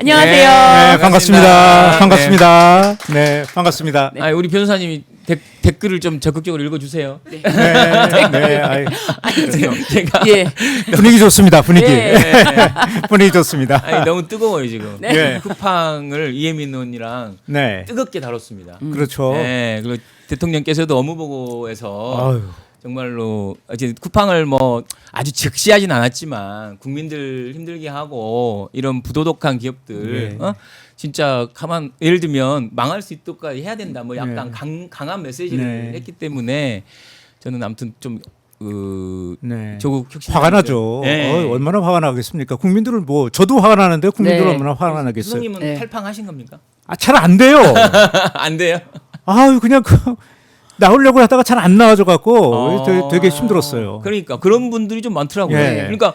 안녕하세요. 네, 반갑습니다. 네. 반갑습니다. 네, 반갑습니다. 아, 우리 변호사님이 댓글을 좀 적극적으로 읽어주세요. 네, 네, 제가 예. 분위기 좋습니다. 분위기. 예. 분위기 좋습니다. 아니, 너무 뜨거워요 지금. 네. 쿠팡을 이혜민 의원이랑 네, 뜨겁게 다뤘습니다. 그렇죠. 네, 그리고 대통령께서도 업무보고에서 아유, 정말로 이제 쿠팡을 뭐 아주 즉시하진 않았지만 국민들 힘들게 하고 이런 부도덕한 기업들 네. 진짜 가만 예를 들면 망할 수 있도록까지 해야 된다 뭐 약간 네. 강한 메시지를 네. 했기 때문에 저는 아무튼 좀 네. 조국 혁신 화가 나죠. 네. 얼마나 화가 나겠습니까? 국민들은 뭐 저도 화가 나는데 국민들은 네. 얼마나 화가 나겠어요. 수석님은 네. 탈팡하신 겁니까? 아, 잘 안 돼요. 안 돼요. 아유, 그냥 나오려고 하다가 잘 안 나와져 갖고 되게 힘들었어요. 그러니까 그런 분들이 좀 많더라고요. 예. 그러니까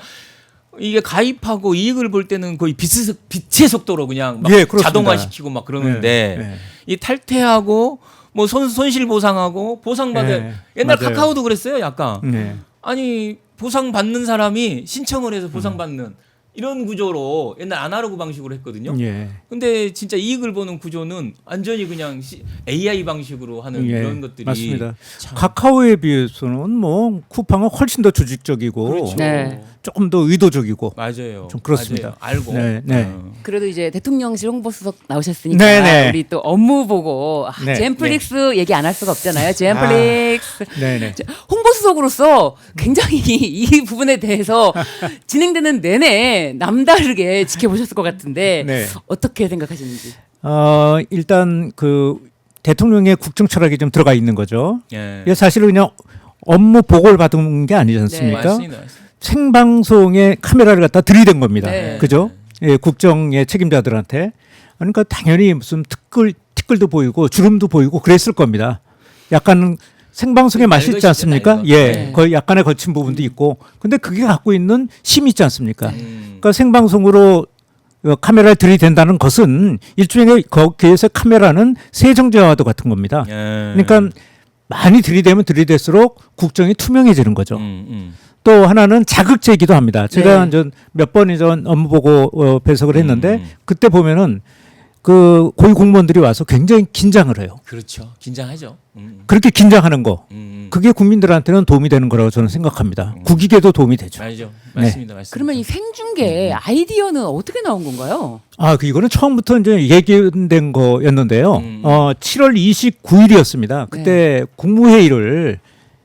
이게 가입하고 이익을 볼 때는 거의 빛의 속도로 그냥 막 예, 그렇습니다. 자동화시키고 막 그러는데 네, 네. 이 탈퇴하고 뭐 손실 보상하고 보상받을 네, 옛날 맞아요. 카카오도 그랬어요. 약간 네. 아니 보상받는 사람이 신청을 해서 보상받는 이런 구조로 옛날 아날로그 방식으로 했거든요. 예. 근데 진짜 이익을 보는 구조는 완전히 그냥 AI 방식으로 하는 예, 이런 것들이 맞습니다. 참 카카오에 비해서는 뭐 쿠팡은 훨씬 더 조직적이고 그렇죠. 네. 조금 더 의도적이고 맞아요. 좀 그렇습니다. 맞아요. 알고. 네, 네. 그래도 이제 대통령실 홍보수석 나오셨으니까 네네. 우리 또 업무 보고 네. 젠플릭스 얘기 안 할 수가 없잖아요. 젠플릭스. 네네. 홍보수석으로서 굉장히 이 부분에 대해서 진행되는 내내 남다르게 지켜보셨을 것 같은데 네. 어떻게 생각하시는지. 일단 그 대통령의 국정 철학이 좀 들어가 있는 거죠. 예. 이게 사실은 그냥 업무 보고를 받은 게 아니지 않습니까? 맞습니다. 생방송에 카메라를 갖다 들이댄 겁니다. 네. 그죠? 예, 국정의 책임자들한테. 그러니까 당연히 무슨 티끌도 보이고 주름도 보이고 그랬을 겁니다. 약간 생방송의 맛이 있지 않습니까? 날것이죠, 예, 네. 거의 약간의 거친 부분도 있고. 근데 그게 갖고 있는 힘이 있지 않습니까? 음. 그러니까 생방송으로 카메라를 들이댄다는 것은 일종의 거기에서 카메라는 세정제와도 같은 겁니다. 예. 그러니까 많이 들이대면 들이댈수록 국정이 투명해지는 거죠. 음. 또 하나는 자극제이기도 합니다. 제가 네. 전 몇 번 전 업무 보고 배석을 했는데 음. 그때 보면은 그 고위 공무원들이 와서 굉장히 긴장을 해요. 그렇죠. 긴장하죠. 그렇게 긴장하는 거. 음. 그게 국민들한테는 도움이 되는 거라고 저는 생각합니다. 국익에도 도움이 되죠. 맞죠. 네. 맞습니다. 맞습니다. 그러면 이 생중계 아이디어는 어떻게 나온 건가요? 이거는 처음부터 이제 얘기된 거였는데요. 음. 7월 29일이었습니다. 그때 국무회의를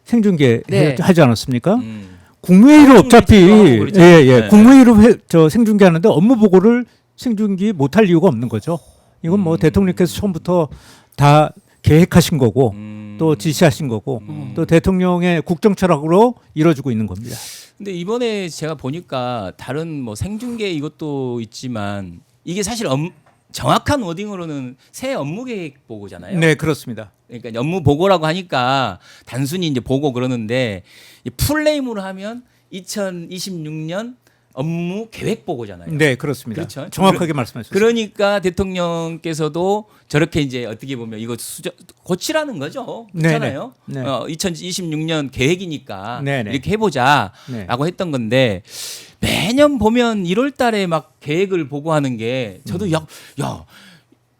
생중계 네. 하지 않았습니까? 생중계 국무회의를 어차피 하고 그랬잖아요. 네. 국무회의를 생중계하는데 업무 보고를 생중계 못할 이유가 없는 거죠. 이건 뭐 대통령께서 처음부터 다 계획하신 거고 또 지시하신 거고 또 대통령의 국정 철학으로 이루어지고 있는 겁니다. 근데 이번에 제가 보니까 다른 뭐 생중계 이것도 있지만 이게 사실 정확한 워딩으로는 새 업무 계획 보고잖아요. 네, 그렇습니다. 그러니까 업무 보고라고 하니까 단순히 이제 보고 그러는데 이 풀네임으로 하면 2026년 업무 계획 보고잖아요. 네, 그렇습니다. 그렇죠. 정확하게 말씀하셨습니다. 그러니까 대통령께서도 저렇게 이제 어떻게 보면 이거 고치라는 거죠. 그렇잖아요. 네네. 네. 2026년 계획이니까 네네. 이렇게 해보자라고 네. 했던 건데 매년 보면 1월달에 막 계획을 보고하는 게 저도 야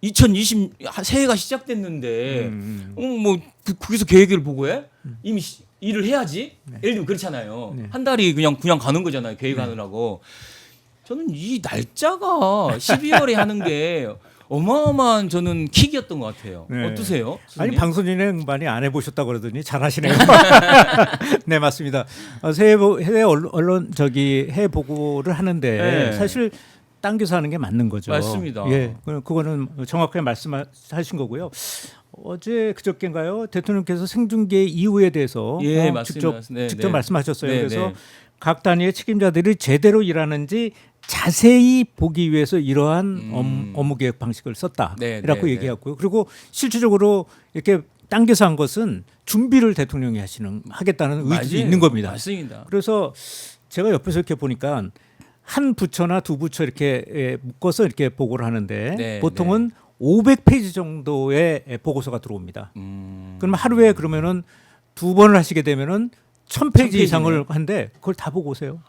2020 새해가 시작됐는데 뭐 거기서 계획을 보고해? 이미 일을 해야지. 예를 들면 그렇잖아요. 네. 한 달이 그냥 가는 거잖아요. 계획하느라고. 저는 이 날짜가 12월에 하는 게 어마어마한 저는 킥이었던 것 같아요. 네. 어떠세요? 아니 선생님? 방송 진행 많이 안 해보셨다고 그러더니 잘하시네요. 네, 맞습니다. 해외 언론 해 보고를 하는데 네. 사실 당겨서 하는 게 맞는 거죠. 맞습니다. 예, 그거는 정확하게 말씀하신 거고요. 어제 그저께인가요? 대통령께서 생중계 이후에 대해서 예, 맞습니다. 직접 말씀하셨어요. 네, 그래서 네. 각 단위의 책임자들이 제대로 일하는지 자세히 보기 위해서 이러한 업무 계획 방식을 썼다라고 네, 네, 얘기했고요. 그리고 실질적으로 이렇게 당겨서 한 것은 준비를 대통령이 하겠다는 의지도 맞아요. 있는 겁니다. 맞습니다. 그래서 제가 옆에서 이렇게 보니까 한 부처나 두 부처 이렇게 묶어서 이렇게 보고를 하는데 네, 보통은 500페이지 정도의 보고서가 들어옵니다. 그럼 하루에 그러면은 두 번을 하시게 되면은 1000페이지 이상을 한데 그걸 다 보고 오세요.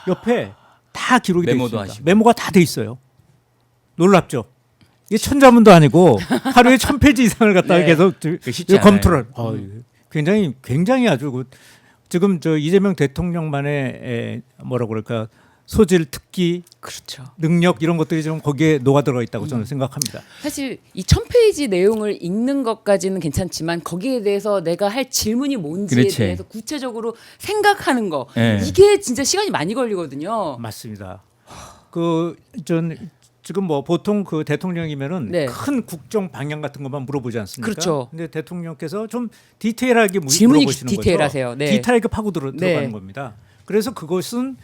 옆에 다 기록이 돼 메모도 있습니다. 하시고. 메모가 다 돼 있어요. 놀랍죠. 이게 천자문도 아니고 하루에 1000페이지 이상을 갖다가 네. 계속 쉽지 않아요. 검토를. 굉장히 아주 지금 저 이재명 대통령만의 뭐라 그럴까 소질, 특기, 그렇죠. 능력 이런 것들이 좀 거기에 녹아 들어 있다고 저는 생각합니다. 사실 이 1000페이지 내용을 읽는 것까지는 괜찮지만 거기에 대해서 내가 할 질문이 뭔지에 그렇지. 대해서 구체적으로 생각하는 거 네. 이게 진짜 시간이 많이 걸리거든요. 맞습니다. 전 지금 뭐 보통 그 대통령이면은 네. 큰 국정 방향 같은 것만 물어보지 않습니까? 그렇죠. 근데 대통령께서 좀 디테일하게 질문이 물어보시는 디테일하세요. 거죠. 네. 디테일하게 파고 네. 들어가는 겁니다. 그래서 그것은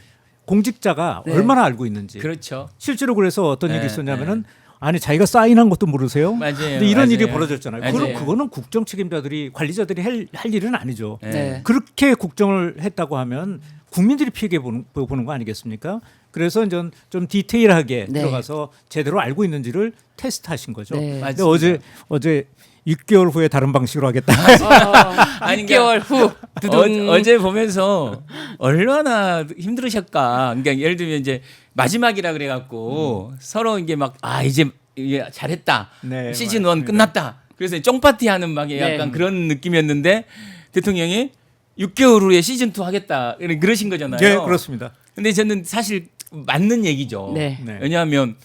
공직자가 네. 얼마나 알고 있는지. 그렇죠. 실제로 그래서 어떤 네, 일이 있었냐면은 아니 자기가 사인한 것도 모르세요. 맞아요. 근데 이런 맞아요. 일이 벌어졌잖아요. 맞아요. 그거는 국정 책임자들이 관리자들이 할 일은 아니죠. 네. 그렇게 국정을 했다고 하면 국민들이 피해게 보는 거 아니겠습니까? 그래서 좀 디테일하게 네. 들어가서 제대로 알고 있는지를 테스트하신 거죠. 네. 근데 맞습니다. 어제 6개월 후에 다른 방식으로 하겠다. 아니, 6개월 후 두둥. 어제 보면서 얼마나 힘들으셨까. 그러니까 예를 들면 이제 마지막이라 그래갖고 서로 이게 막 이제 잘했다. 네, 시즌 1 맞습니다. 끝났다. 그래서 쫑파티 하는 막 약간 네. 그런 느낌이었는데 대통령이 6개월 후에 시즌 2 하겠다. 그러신 거잖아요. 네, 그렇습니다. 근데 저는 사실 맞는 얘기죠. 네. 네. 왜냐하면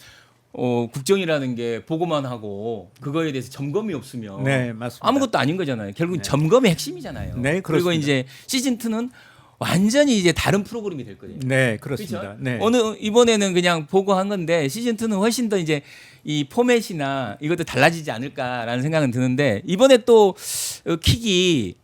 국정이라는 게 보고만 하고 그거에 대해서 점검이 없으면 네, 맞습니다. 아무것도 아닌 거잖아요. 결국은 점검의 핵심이잖아요. 네, 그리고 그렇습니다. 이제 시즌 2는 완전히 이제 다른 프로그램이 될 거예요. 네, 그렇습니다. 그렇죠? 네. 이번에는 그냥 보고한 건데 시즌 2는 훨씬 더 이제 이 포맷이나 이것도 달라지지 않을까라는 생각은 드는데 이번에 또 킥이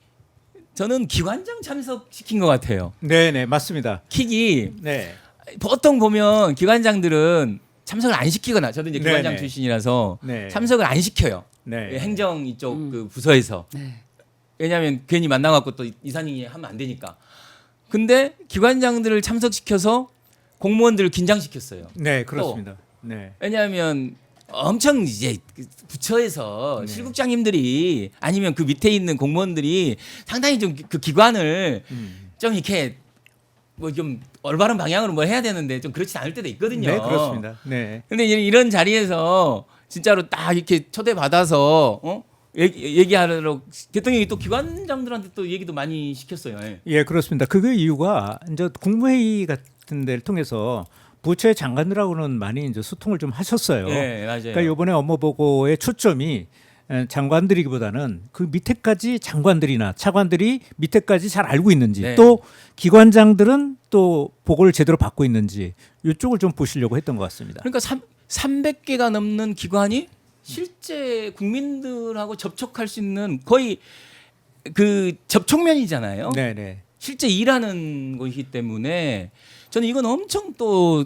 저는 기관장 참석시킨 것 같아요. 네, 네, 맞습니다. 킥이 네. 보통 보면 기관장들은 참석을 안 시키거나 저도 이제 기관장 네네. 출신이라서 네. 참석을 안 시켜요. 네. 행정 이쪽 그 부서에서. 네. 왜냐하면 괜히 만나갖고 또 이사님이 하면 안 되니까. 근데 기관장들을 참석시켜서 공무원들을 긴장시켰어요. 네, 그렇습니다. 네. 왜냐하면 엄청 이제 부처에서 네. 실국장님들이 아니면 그 밑에 있는 공무원들이 상당히 좀 그 기관을 좀 이렇게 뭐 좀 올바른 방향으로 뭘 해야 되는데 좀 그렇지 않을 때도 있거든요. 네, 그렇습니다. 네. 근데 이런 자리에서 진짜로 딱 이렇게 초대받아서 얘기하러 대통령이 또 기관장들한테 또 얘기도 많이 시켰어요. 예. 예, 그렇습니다. 그게 이유가 이제 국무회의 같은 데를 통해서 부처의 장관들하고는 많이 이제 소통을 좀 하셨어요. 예, 맞아요. 그러니까 이번에 업무 보고의 초점이 장관들이기보다는 그 밑에까지 장관들이나 차관들이 밑에까지 잘 알고 있는지 네. 또 기관장들은 또 보고를 제대로 받고 있는지 이쪽을 좀 보시려고 했던 것 같습니다. 그러니까 300개가 넘는 기관이 실제 국민들하고 접촉할 수 있는 거의 그 접촉면이잖아요. 네, 네. 실제 일하는 것이기 때문에 저는 이건 엄청 또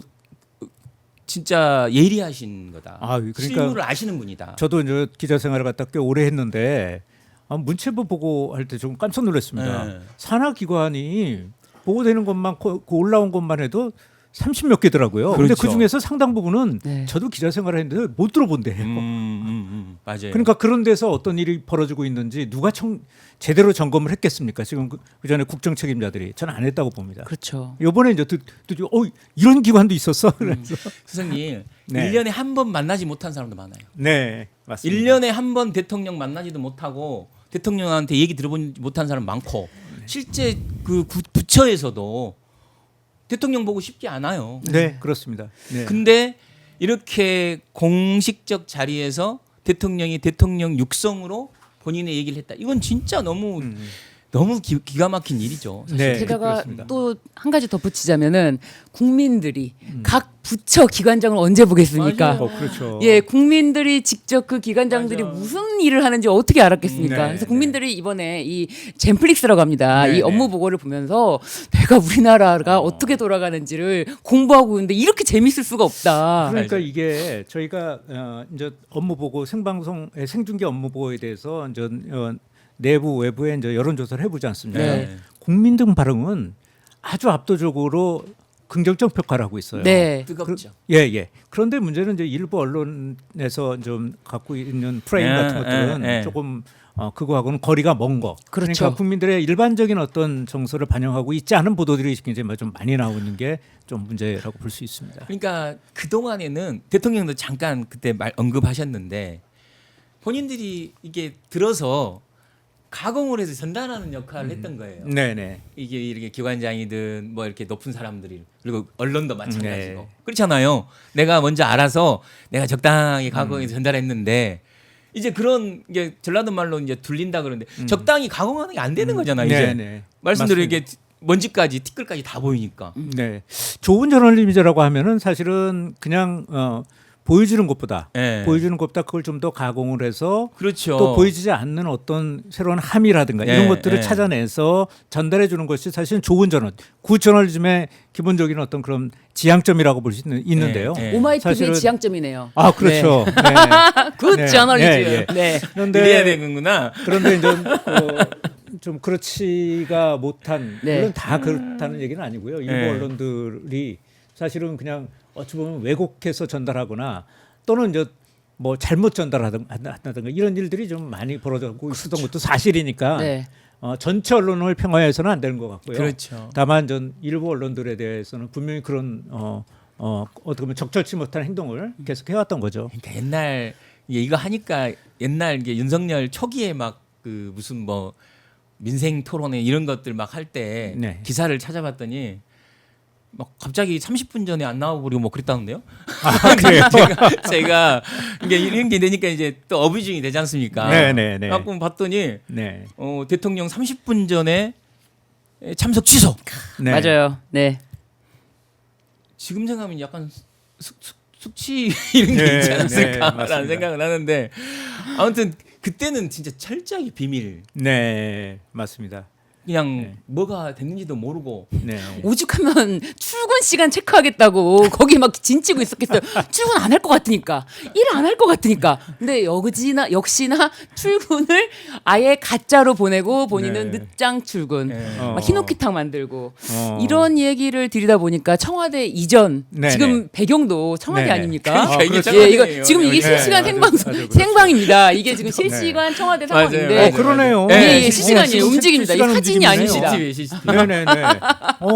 진짜 예리하신 거다. 그러니까 실무를 아시는 분이다. 저도 이제 기자 생활을 갖다 꽤 오래 했는데 문체부 보고할 때 좀 깜짝 놀랐습니다. 네. 산하 기관이 보고되는 것만 그 올라온 것만 해도 30몇 개더라고요. 그런데 그렇죠. 그 중에서 상당 부분은 네. 저도 기자 생활을 했는데 못 들어본대요. 맞아요. 그러니까 그런 데서 어떤 일이 벌어지고 있는지 누가 제대로 점검을 했겠습니까? 지금 그 전에 국정 책임자들이 저는 안 했다고 봅니다. 그렇죠. 이번에 이제 이런 기관도 있었어. 그래서 선생님, 네. 1년에 한 번 만나지 못한 사람도 많아요. 네, 맞습니다. 1년에 한 번 대통령 만나지도 못하고 대통령한테 얘기 들어보지 못한 사람 많고 실제 그 부처에서도 대통령 보고 싶지 않아요. 네, 그렇습니다. 네. 근데 이렇게 공식적 자리에서 대통령이 대통령 육성으로 본인의 얘기를 했다. 이건 진짜 너무 기가 막힌 일이죠. 사실. 네, 게다가 그렇습니다. 또 한 가지 덧붙이자면은 국민들이 각 부처 기관장을 언제 보겠습니까? 맞아요. 그렇죠. 예, 국민들이 직접 그 기관장들이 맞아. 무슨 일을 하는지 어떻게 알았겠습니까? 네, 그래서 네. 국민들이 이번에 이 젠플릭스라고 합니다. 네, 이 업무 네. 보고를 보면서 내가 우리나라가 어떻게 돌아가는지를 공부하고 있는데 이렇게 재밌을 수가 없다. 그러니까 맞아요. 이게 저희가 이제 업무 보고 생중계 업무 보고에 대해서 이제 내부 외부에 이제 여론조사를 해보지 않습니까? 네. 국민들 반응은 아주 압도적으로 긍정적 평가를 하고 있어요. 네. 뜨겁죠. 예, 예. 그런데 문제는 이제 일부 언론에서 좀 갖고 있는 프레임 같은 것들은 조금 그거하고는 거리가 먼 거. 그렇죠. 그러니까 국민들의 일반적인 어떤 정서를 반영하고 있지 않은 보도들이 굉장히 좀 많이 나오고 있는 게 좀 문제라고 볼 수 있습니다. 그러니까 그 동안에는 대통령도 잠깐 그때 언급하셨는데 본인들이 이게 들어서 가공을 해서 전달하는 역할을 했던 거예요. 네, 네. 이게 이렇게 기관장이든 뭐 이렇게 높은 사람들이 그리고 언론도 마찬가지고 네. 그렇잖아요. 내가 먼저 알아서 내가 적당히 가공해서 전달했는데 이제 그런 게 전라도 말로 이제 둘린다 그러는데 적당히 가공하는 게 안 되는 거잖아요. 이제 네, 네. 말씀대로 맞습니다. 이게 먼지까지 티끌까지 다 보이니까. 네. 좋은 저널리즘이라고 하면은 사실은 그냥 보여주는 것보다 네. 보여주는 것보다 그걸 좀 더 가공을 해서 그렇죠. 또 보여지지 않는 어떤 새로운 함의라든가 네, 이런 것들을 네. 찾아내서 전달해 주는 것이 사실은 좋은 저널, 굿 저널리즘의 기본적인 어떤 그런 지향점이라고 볼 수 있는데요. 네, 네. 오마이TV의 사실은- 지향점이네요. 아, 그렇죠. 네. 굿 네. 저널리즘. 네, 네. 이래야 그런데 되는구나. 그런데 좀 그렇지가 못한 네. 물론 다 그렇다는 얘기는 아니고요. 일부 네. 언론들이 사실은 그냥 어찌 보면 왜곡해서 전달하거나 또는 이제 뭐 잘못 전달한다든가 이런 일들이 좀 많이 벌어지고 있었던 것도 사실이니까 네. 전체 언론을 평화해서는 안 되는 것 같고요. 그렇죠. 다만 전 일부 언론들에 대해서는 분명히 그런 어떻게 보면 적절치 못한 행동을 계속 해왔던 거죠. 그러니까 옛날 이거 하니까 옛날 이게 윤석열 초기에 막 그 무슨 뭐 민생 토론회 이런 것들 막 할 때 네. 기사를 찾아봤더니 막 갑자기 30분 전에 안 나와버리고 뭐 그랬다는데요? 아, 그래요? 제가 이게 이런 게 되니까 이제 또 어뷰징이 되지 않습니까? 네네네. 갖고 봤더니 네. 대통령 30분 전에 참석 취소. 네. 맞아요. 네. 지금 생각하면 약간 숙취 이런 게 네, 있지 네, 않았을까라는 맞습니다. 생각을 하는데 아무튼 그때는 진짜 철저하게 비밀. 네, 맞습니다. 그냥 네. 뭐가 됐는지도 모르고 네. 오죽하면 출근 시간 체크하겠다고 거기 막 진치고 있었겠어요. 출근 안 할 것 같으니까 일 안 할 것 같으니까. 근데 역시나 출근을 아예 가짜로 보내고 본인은 네. 늦장 출근. 네. 막 흰옥기탕 만들고 이런 이런 얘기를 드리다 보니까 청와대 이전 네, 지금 네. 배경도 청와대 네, 네. 아닙니까? 그러니까 이게 그렇죠. 예, 이거 청와대예요. 지금 이게 네, 실시간 맞아요. 생방송 맞아요. 그렇죠. 생방입니다. 이게 지금 실시간 청와대 맞아요. 상황인데 맞아요. 그러네요. 네, 예, 예, 실시간이에요. 움직입니다. 이 사진이 아닙니다. CCTV. 네네네.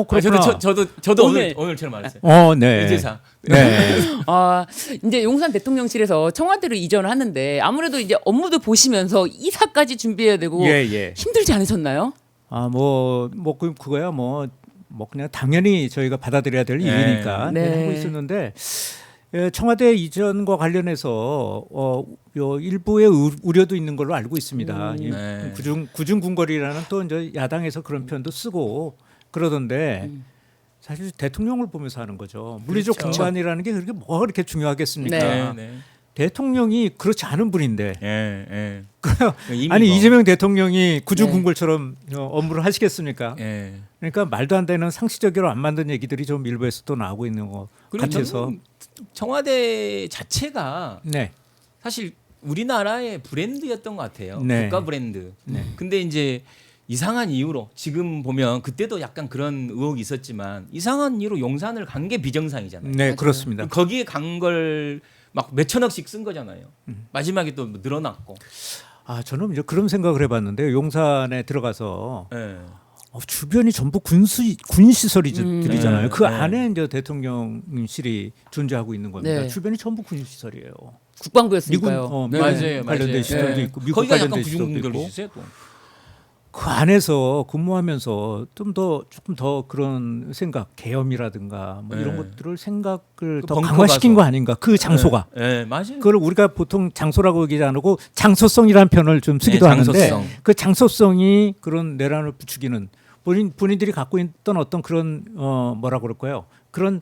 그렇구나. 저도 오늘- 오늘처럼 알았어요. 네. 이제사. 네. 이제 용산 대통령실에서 청와대로 이전을 하는데 아무래도 이제 업무도 보시면서 이사까지 준비해야 되고 예. 힘들지 않으셨나요? 그거야 그냥 당연히 저희가 받아들여야 될 일이니까 네. 하고 있었는데 청와대 이전과 관련해서 요 일부의 우려도 있는 걸로 알고 있습니다. 이 네. 구중 궁궐이라는 또 이제 야당에서 그런 표현도 쓰고 그러던데 사실 대통령을 보면서 하는 거죠. 물리적 그렇죠. 공간이라는 게 그렇게 뭐가 그렇게 중요하겠습니까? 네. 네. 대통령이 그렇지 않은 분인데 예. 아니 이재명 대통령이 네. 구중궁궐처럼 업무를 하시겠습니까? 예. 그러니까 말도 안 되는 상식적으로 안 만든 얘기들이 좀 일부에서 또 나오고 있는 것 그리고 같아서 저는 청와대 자체가 네. 사실 우리나라의 브랜드였던 것 같아요. 네. 국가 브랜드. 네. 근데 이제 이상한 이유로 지금 보면 그때도 약간 그런 의혹이 있었지만 이상한 이유로 용산을 간 게 비정상이잖아요. 네, 그렇습니다. 거기에 간 걸 막 몇천억씩 쓴 거잖아요. 마지막에 또 늘어났고. 저는 이제 그런 생각을 해봤는데 용산에 들어가서 예. 주변이 전부 군 시설이잖아요. 네, 그 네. 안에 이제 대통령실이 존재하고 있는 겁니다. 네. 주변이 전부 군 시설이에요. 국방부였으니까요. 미군 맞아요. 관련된 맞아요. 시설도 네. 있고 미국 거기가 약간 관련된 시설도 있고 구중궁궐이시세요 또. 그 안에서 근무하면서 조금 더 그런 생각, 계엄이라든가 뭐 이런 네. 것들을 생각을 그 더 벙커 강화시킨 가서. 거 아닌가? 그 장소가. 예, 맞아요. 그걸 우리가 보통 장소라고 얘기하지 않고 장소성이라는 표현을 좀 쓰기도 네, 하는데 장소성. 그 장소성이 그런 내란을 부추기는 본인들이 갖고 있던 어떤 그런 뭐라 그럴까요? 그런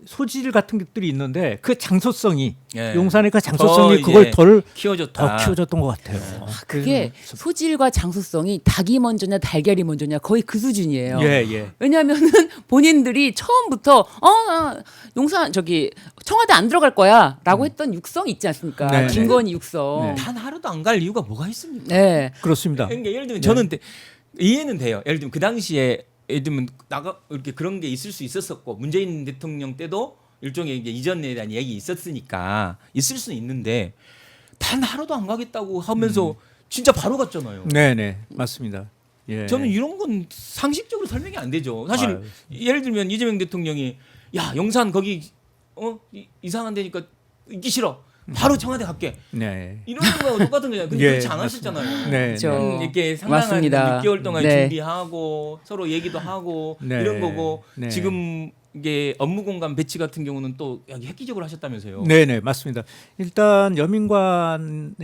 소질 같은 것들이 있는데 그 장소성이 예. 용산의 그 더 장소성이 이제 그걸 더 키워줬다. 키워줬던 것 같아요. 그게 소질과 장소성이 닭이 먼저냐 달걀이 먼저냐 거의 그 수준이에요. 예. 왜냐하면은 본인들이 처음부터 용산 청와대 안 들어갈 거야라고 했던 육성 있지 않습니까? 네, 김건희 육성. 네. 단 하루도 안 갈 이유가 뭐가 있습니까? 네. 그렇습니다. 그러니까 예를 들면 저는 이해는 돼요. 예를 들면 그 당시에 예를 들면 나가 이렇게 그런 게 있을 수 있었었고 문재인 대통령 때도 일종의 이제 이전에 대한 얘기 있었으니까 있을 수는 있는데 단 하루도 안 가겠다고 하면서 진짜 바로 갔잖아요. 네네 맞습니다. 예. 저는 이런 건 상식적으로 설명이 안 되죠. 사실 아유. 예를 들면 이재명 대통령이 야 용산 거기 이상한 데니까 있기 싫어. 바로 청와대 갈게. 네. 이런 거하고 똑같은 거잖아요. 근데 예, 그렇지 않았었잖아요. 네. 그렇죠. 이렇게 상당한 맞습니다. 6개월 동안 네. 준비하고 서로 얘기도 하고 네. 이런 거고 네. 지금 이게 업무 공간 배치 같은 경우는 또 여기 획기적으로 하셨다면서요. 네네 맞습니다. 일단 여민관이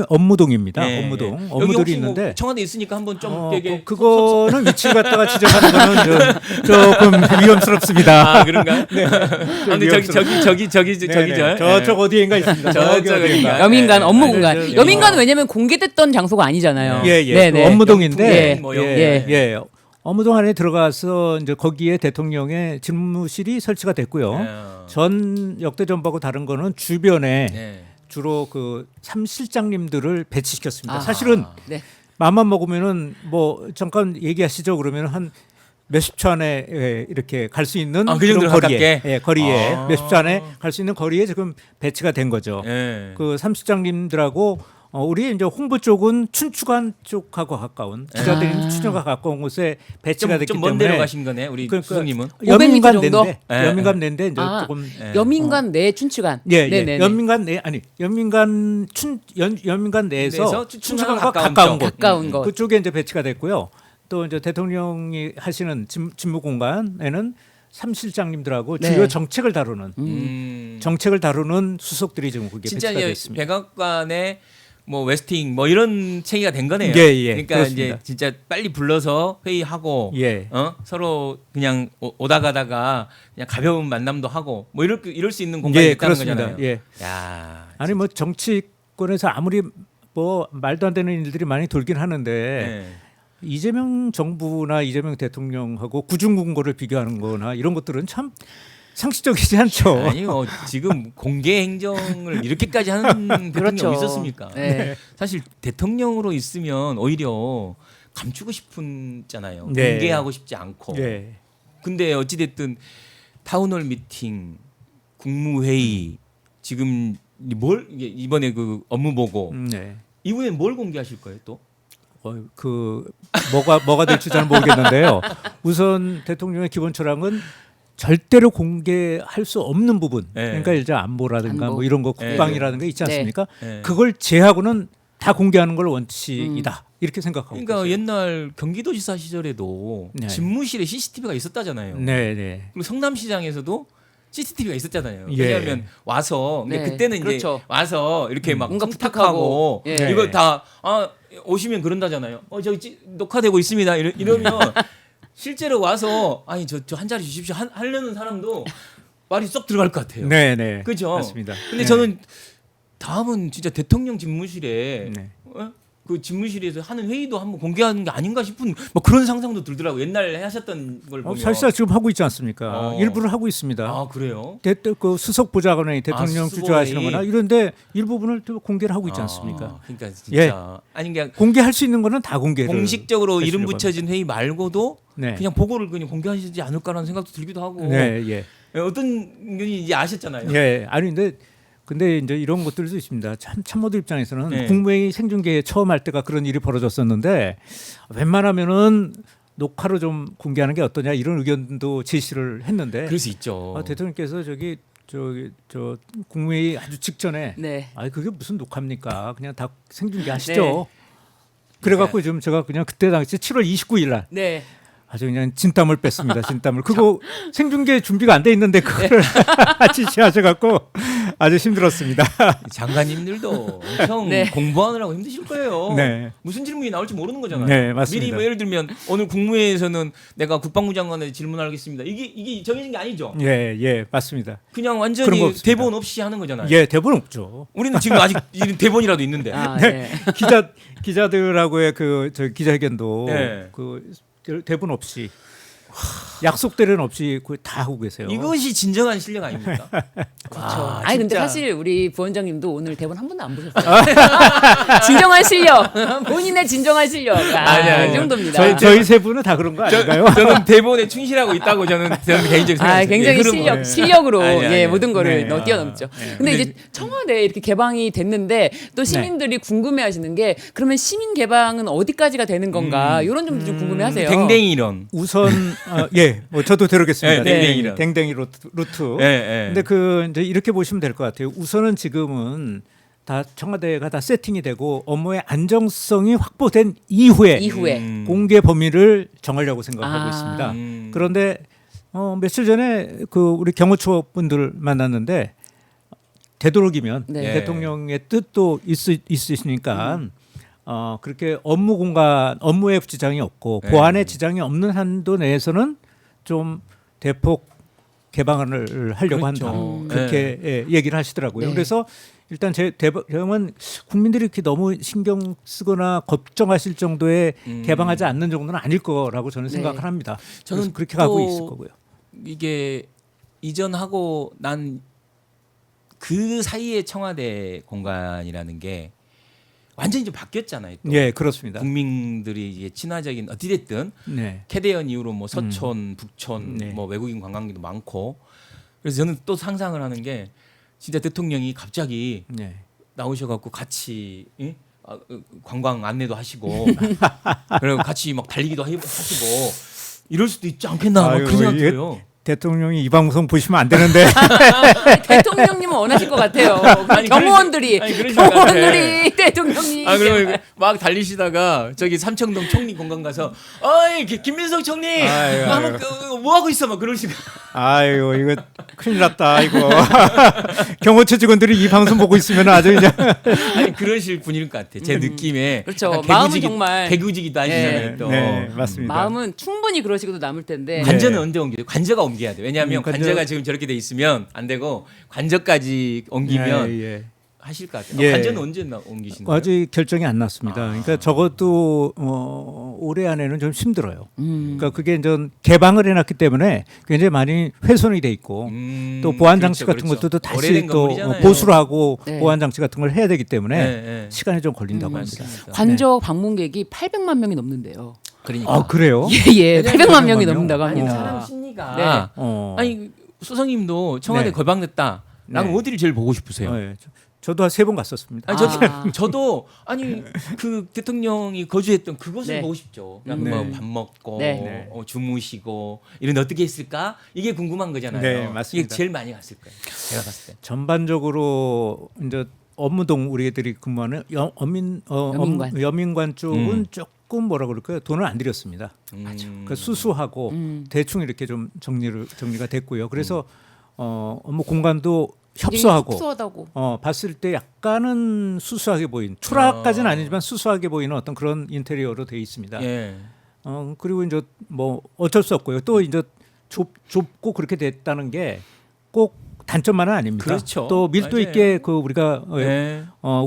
업무동입니다. 네. 업무동 여기 업무들이 혹시 뭐 있는데 청와대 있으니까 한번 좀 되게 그거는 위치를 갖다가 지적하는 거는 조금 위험스럽습니다. 아 그런가요? 네. 근데 저기 네네. 저쪽 어디인가 있습니다. 저기 저쪽 어디인가. 여민관 네. 업무 네. 공간. 네. 여민관은 왜냐면 공개됐던 장소가 아니잖아요. 예예. 네네. 그 업무동인데 예. 뭐 예. 예. 업무동 안에 들어가서 이제 거기에 대통령의 집무실이 설치가 됐고요. 전 역대 정부하고 다른 거는 주변에 네. 주로 그 삼실장님들을 배치시켰습니다. 아. 사실은 네. 마음만 먹으면은 뭐 잠깐 얘기하시죠. 그러면 한 몇십 초 안에 이렇게 갈 수 있는 그 그런 정도로 거리에 가깝게? 거리에 아. 몇십 초 안에 갈 수 있는 거리에 지금 배치가 된 거죠. 네. 그 삼실장님들하고 우리 이제 홍보 쪽은 춘추관 쪽하고 가까운 기자들이 아. 춘추관 가까운 곳에 배치가 됐기 좀먼 때문에 데로 가신 거네 우리 그러니까 수석님은. 500m 정도? 연민관 내인데 이제 아, 조금 여민관 내 춘추관. 예, 네네네. 예. 연민관 내 아니 연민관 연민관 내에서 내에서 춘추관과 가까운 가까운 쪽. 곳 가까운 곳. 그쪽에 이제 배치가 됐고요. 또 이제 대통령이 하시는 집무 공간에는 삼실장님들하고 네. 주요 정책을 다루는 정책을 다루는 수석들이 지금 거기에 진짜 배치가 이제 됐습니다. 백악관의 뭐 웨스팅 뭐 이런 체계가 된 거네요. 예, 예, 그러니까 그렇습니다. 이제 진짜 빨리 불러서 회의하고 예. 서로 그냥 오다 가다가 그냥 가벼운 만남도 하고 뭐 이럴 수 있는 공간이 예, 있다는 그렇습니다. 거잖아요. 예. 야, 아니 뭐 정치권에서 아무리 뭐 말도 안 되는 일들이 많이 돌긴 하는데 네. 이재명 정부나 이재명 대통령하고 구중궁궐을 비교하는 거나 이런 것들은 참 상식적이지 않죠. 아니요 지금 공개 행정을 이렇게까지 하는 대통령이 그렇죠. 있었습니까? 네. 사실 대통령으로 있으면 오히려 감추고 싶은잖아요. 네. 공개하고 싶지 않고. 네. 근데 어찌 됐든 타운홀 미팅, 국무회의 지금 이번에 그 업무 보고 네. 이후에 뭘 공개하실 거예요 또? 그 뭐가 될지 잘 모르겠는데요. 우선 대통령의 기본 철학은 절대로 공개할 수 없는 부분. 네. 그러니까 이제 안보라든가 안보. 뭐 이런 거 네. 국방이라든가 있지 네. 않습니까? 네. 그걸 제하고는 다 공개하는 걸 원칙이다. 이렇게 생각하고. 그러니까 있어요. 옛날 경기도지사 시절에도 네. 집무실에 CCTV가 있었다잖아요. 네, 네. 그리고 성남시장에서도 CCTV가 있었잖아요. 예. 왜냐하면 와서 근데 네. 그때는 그렇죠. 이제 와서 이렇게 막 뭔가 부탁하고 부탁하고. 예. 이거 다 오시면 그런다잖아요. 저기 녹화되고 있습니다. 이러면 실제로 와서 아니 저 한 자리 주십시오 하려는 사람도 말이 쏙 들어갈 것 같아요. 네, 네. 그죠? 맞습니다. 근데 네. 저는 다음은 진짜 대통령 집무실에 네. 그 집무실에서 하는 회의도 한번 공개하는 게 아닌가 싶은 뭐 그런 상상도 들더라고. 요 옛날에 하셨던 걸 보면. 사실상 지금 하고 있지 않습니까? 일부를 하고 있습니다. 아 그래요? 그 수석 보좌관이 대통령 수보위. 주재하시는 거나 이런데 일부분을 또 공개를 하고 있지 않습니까? 그러니까 진짜 예. 아니 그냥 공개할 수 있는 거는 다 공개를 공식적으로 이름 하시려고 붙여진 회의 말고도 네. 그냥 보고를 그냥 공개하시지 않을까라는 생각도 들기도 하고. 네, 예. 어떤 분이 이제 아셨잖아요. 예. 아니 근데 이제 이런 것들도 있습니다. 참모들 입장에서는 네. 국무회의 생중계 처음 할 때가 그런 일이 벌어졌었는데 웬만하면은 녹화로 좀 공개하는 게 어떠냐 이런 의견도 제시를 했는데 그럴 수 있죠. 대통령께서 저 국무회의 아주 직전에 네. 아니 그게 무슨 녹화입니까? 그냥 다 생중계 하시죠. 그래갖고 지금 제가 그냥 그때 당시 7월 29일 날 네. 아주 그냥 진땀을 뺐습니다. 진땀을. 그거 생중계 준비가 안 돼 있는데 그거를 지시하셔갖고 아주 힘들었습니다. 장관님들도 엄청 네. 공부하느라고 힘드실 거예요. 네. 무슨 질문이 나올지 모르는 거잖아요. 네, 맞습니다. 미리 뭐 예를 들면 오늘 국무회의에서는 내가 국방부 장관한테 질문하겠습니다. 이게 정해진 게 아니죠. 예, 예, 맞습니다. 그냥 그런 거 완전히 없습니다. 대본 없이 하는 거잖아요. 예, 대본 없죠. 우리는 지금 아직 이 대본이라도 있는데. 아, 네. 기자들하고의 그 저 기자회견도 네. 그 대본 없이 약속대로는 없이 그걸 다 하고 계세요. 이것이 진정한 실력 아닙니까? 그렇죠. 와, 아니 근데 진짜. 사실 우리 부원장님도 오늘 대본 한 번도 안 보셨어요. 진정한 실력, 본인의 진정한 실력. 이 정도입니다. 저희 세 분은 다 그런 거 아닌가요? 저는 대본에 충실하고 있다고 저는 개인적으로 생각합니다. 굉장히 흐름을. 실력으로 아니. 모든 거를 네. 뛰어넘죠. 근데 이제 청와대 이렇게 개방이 됐는데 또 시민들이 궁금해하시는 게 그러면 시민 개방은 어디까지가 되는 건가 이런 점도 좀 궁금해하세요. 댕댕이 이론. 우선 뭐 저도 들었겠습니다. 네, 댕댕이로. 댕댕이 루트. 예. 근데 이제 이렇게 보시면 될 것 같아요. 우선은 지금은 다 청와대가 다 세팅이 되고 업무의 안정성이 확보된 이후에 공개 범위를 정하려고 생각하고 있습니다. 그런데 며칠 전에 우리 경호처 분들 만났는데 되도록이면 네. 대통령의 뜻도 있으시니까 그렇게 업무에 지장이 없고 네. 보안에 지장이 없는 한도 내에서는 좀 대폭 개방을 하려고 그렇죠. 한다. 그렇게 얘기를 하시더라고요. 네. 그래서 일단 제 대응은 국민들이 이렇게 너무 신경 쓰거나 걱정하실 정도의 개방하지 않는 정도는 아닐 거라고 저는 네. 생각을 합니다. 저는 저는 그렇게 또 가고 있을 거고요. 이게 이전하고 난 그 사이의 청와대 공간이라는 게 완전히 좀 바뀌었잖아요. 또. 예, 그렇습니다. 국민들이 이게 친화적인 어찌됐든 네. 캐대언 이후로 뭐 서촌, 북촌, 네. 뭐 외국인 관광객도 많고 그래서 저는 또 상상을 하는 게 진짜 대통령이 갑자기 네. 나오셔갖고 같이 관광 안내도 하시고 그리고 같이 막 달리기도 하시고 이럴 수도 있지 않겠나 막 아유, 그런 생각 이게 들어요. 대통령이 이 방송 보시면 안 되는데 대통령님은 원하실 것 같아요. 아니, 경호원들이 그러실 것 같아. 대통령이 그러면 막 달리시다가 저기 삼청동 총리 공간 가서 어이 김민석 총리 아이고, 한번 뭐 하고 있어 막 그러시고 아유 이거 큰일 났다 이거 경호처 직원들이 이 방송 보고 있으면 아주 그냥 아니 그러실 분일 것 같아. 제 느낌에 그렇죠. 약간 마음은 정말 개구지기도 하시잖아요. 또 네 맞습니다. 마음은 충분히 그러시고도 남을 텐데. 관저는 언제 옮겨요? 관저가 옮겨야 돼. 왜냐하면 관저- 관저가 지금 저렇게 돼 있으면 안 되고 관저까지 옮기면 예. 하실 것 같아요. 예. 관저는 언제 옮기시는 거예요? 아직 결정이 안 났습니다. 그러니까 적어도 올해 안에는 좀 힘들어요. 그러니까 그게 이제 개방을 해놨기 때문에 굉장히 많이 훼손이 돼 있고 또 보안 장치 그렇죠, 같은 그렇죠. 것도 다시 오래된 또 건물이잖아요. 보수를 하고 네. 보안 장치 같은 걸 해야 되기 때문에 네. 시간이 좀 걸린다고 합니다. 맞습니다. 관저 방문객이 800만 명이 넘는데요. 그러니까 아 그래요? 예, 800만 명이 800만 명? 넘는다고 아니 합니다. 사람 심리가 네. 아니 수성님도 청와대 네. 개방됐다. 라면 네. 어디를 제일 보고 싶으세요? 예. 저도 한 3번 갔었습니다. 아니, 저도 아니 그 대통령이 거주했던 그곳을 네. 보고 싶죠. 그냥 네. 뭐밥 먹고 네. 주무시고 이런 어떻게 했을까? 이게 궁금한 거잖아요. 네, 맞습니다. 이게 제일 많이 갔을 거예요. 제가 봤을 때. 전반적으로 이제 업무동 우리들이 근무하는 여민관. 여민관 쪽은 조금 뭐라 그럴까요? 돈을 안 들였습니다. 그러니까 수수하고 대충 이렇게 좀 정리가 됐고요. 그래서 업무 공간도 협소하고 협소하다고. 봤을 때 약간은 수수하게 보인 초라까지는 아니지만 수수하게 보이는 어떤 그런 인테리어로 되어 있습니다. 예. 그리고 이제 뭐 어쩔 수 없고요. 또 이제 좁고 그렇게 됐다는 게 꼭 단점만은 아닙니다. 그렇죠. 또 밀도 맞아요. 있게 우리가 네.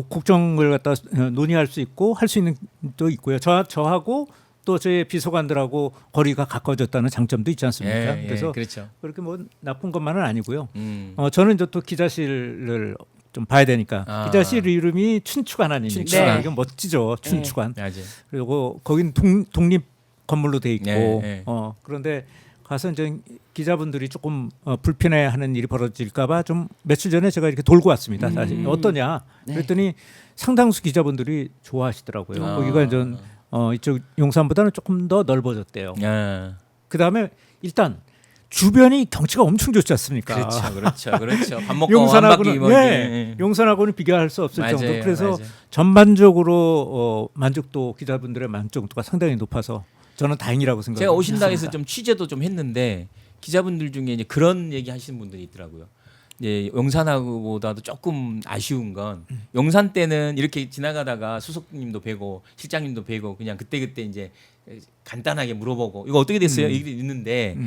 국정을 갖다 논의할 수 있고 할 수 있는 또 있고요. 저하고 또 저희 비서관들하고 거리가 가까워졌다는 장점도 있지 않습니까? 그래서 그렇죠. 그렇게 뭐 나쁜 것만은 아니고요. 음. 저는 이제 또 기자실을 좀 봐야 되니까 기자실 이름이 춘추관 아닙니까? 춘추관. 이게 멋지죠. 춘추관. 맞아요. 그리고 거긴 독립 건물로 돼 있고 네. 그런데 가서 이제 기자분들이 조금 불편해하는 일이 벌어질까봐 좀 며칠 전에 제가 이렇게 돌고 왔습니다. 사실 어떠냐? 네. 그랬더니 상당수 기자분들이 좋아하시더라고요. 아. 거기가 이제 이쪽 용산보다는 조금 더 넓어졌대요. 야. 그 다음에 일단 주변이 경치가 엄청 좋지 않습니까? 그렇죠. 밥 먹고 한 바퀴 용산하고는 뭐 이렇게. 용산하고는 비교할 수 없을 맞아요, 정도. 그래서 맞아요. 전반적으로 만족도 기자분들의 만족도가 상당히 높아서 저는 다행이라고 생각합니다. 제가 오신다 해서 좀 취재도 좀 했는데 기자분들 중에 이제 그런 얘기 하시는 분들이 있더라고요. 이제 용산하고보다도 조금 아쉬운 건 용산 때는 이렇게 지나가다가 수석님도 뵈고 실장님도 뵈고 그냥 그때 이제 간단하게 물어보고 이거 어떻게 됐어요? 이게 있는데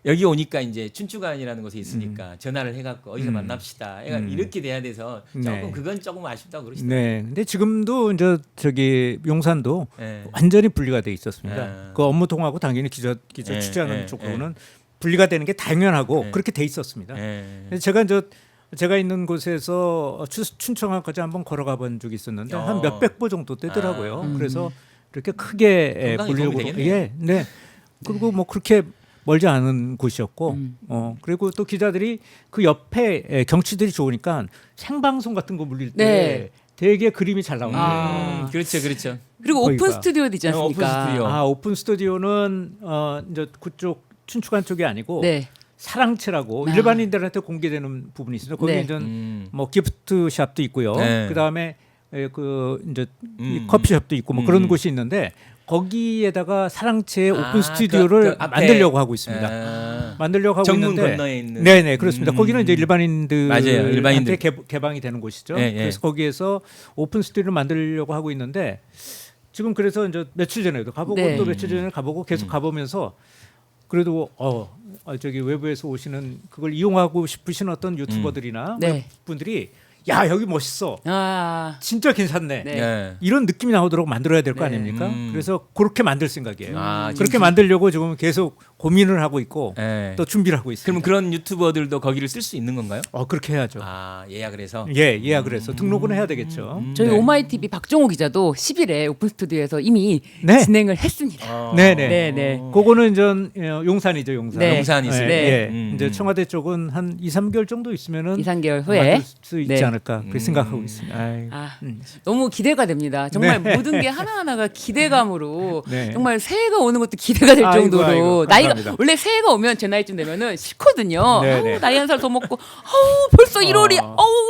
여기 오니까 이제 춘추관이라는 곳에 있으니까 전화를 해갖고 어디서 만납시다. 이렇게 돼야 돼서 조금 네. 그건 조금 아쉽다고 그러시더라고요. 네. 근데 지금도 이제 저기 용산도 네. 완전히 분리가 돼 있었습니다. 네. 그 업무 통하고 당연히 기자 네. 취재하는 네. 쪽으로는 분리가 되는 게 당연하고 네. 그렇게 돼 있었습니다. 네. 그래서 제가 있는 곳에서 춘천항까지 한번 걸어가 본 적이 있었는데 한 몇백 보 정도 되더라고요. 그래서 그렇게 크게 건강에 분리하고 도움이 되겠네요. 예, 네. 그리고 뭐 그렇게 멀지 않은 곳이었고, 그리고 또 기자들이 그 옆에 경치들이 좋으니까 생방송 같은 거 물릴 때 네. 되게 그림이 잘 나오는 거예요. 아. 그렇죠, 그렇죠. 그리고 오픈 거기가. 스튜디오도 있지 않습니까? 오픈 스튜디오. 아, 오픈 스튜디오는 이제 그쪽 춘추관 쪽이 아니고 네. 사랑채라고 아. 일반인들한테 공개되는 부분이 있습니다. 거기 네. 이제 음. 뭐 기프트샵도 있고요. 네. 그다음에 그 이제 이 커피숍도 있고 뭐 그런 곳이 있는데 거기에다가 사랑채 오픈 스튜디오를 앞에. 만들려고 하고 있습니다. 아. 만들려고 하고 정문 있는데 건너에 있는. 네네 그렇습니다. 거기는 이제 일반인들한테 맞아요. 일반인들. 개방이 되는 곳이죠. 예, 예. 그래서 거기에서 오픈 스튜디오를 만들려고 하고 있는데 지금 그래서 이제 며칠 전에도 가보고 네. 또 며칠 전에 가보고 계속 가보면서 그래도 저기 외부에서 오시는 그걸 이용하고 싶으신 어떤 유튜버들이나 네. 분들이 야 여기 멋있어 아. 진짜 괜찮네 네. 네. 이런 느낌이 나오도록 만들어야 될 거 네. 아닙니까? 그래서 그렇게 만들 생각이에요. 아, 지금 그렇게 만들려고 지금 계속 고민을 하고 있고 네. 또 준비를 하고 있습니다. 그럼 그런 유튜버들도 거기를 쓸 수 있는 건가요? 그렇게 해야죠. 아, 예약을 해서. 예약을 해서 등록은 해야 되겠죠. 저희 네. 오마이TV 박종호 기자도 10일에 오픈 스튜디오에서 이미 네. 진행을 했습니다. 네네. 네네. 그거는 이제 용산이죠, 용산. 네. 용산이 있을 네. 때. 이제 청와대 쪽은 한 2, 3개월 정도 있으면은 2, 3개월 후에 만들 수 있지 네. 않을까 그렇게 생각하고 있습니다. 아이. 너무 기대가 됩니다. 정말 네. 모든 게 하나하나가 기대감으로 네. 정말 새해가 오는 것도 기대가 될 아이고, 정도로 아이고, 나이가 감사합니다. 원래 새해가 오면 제 나이쯤 되면은 싫거든요. 네, 네. 나이 한 살 더 먹고 벌써 1월이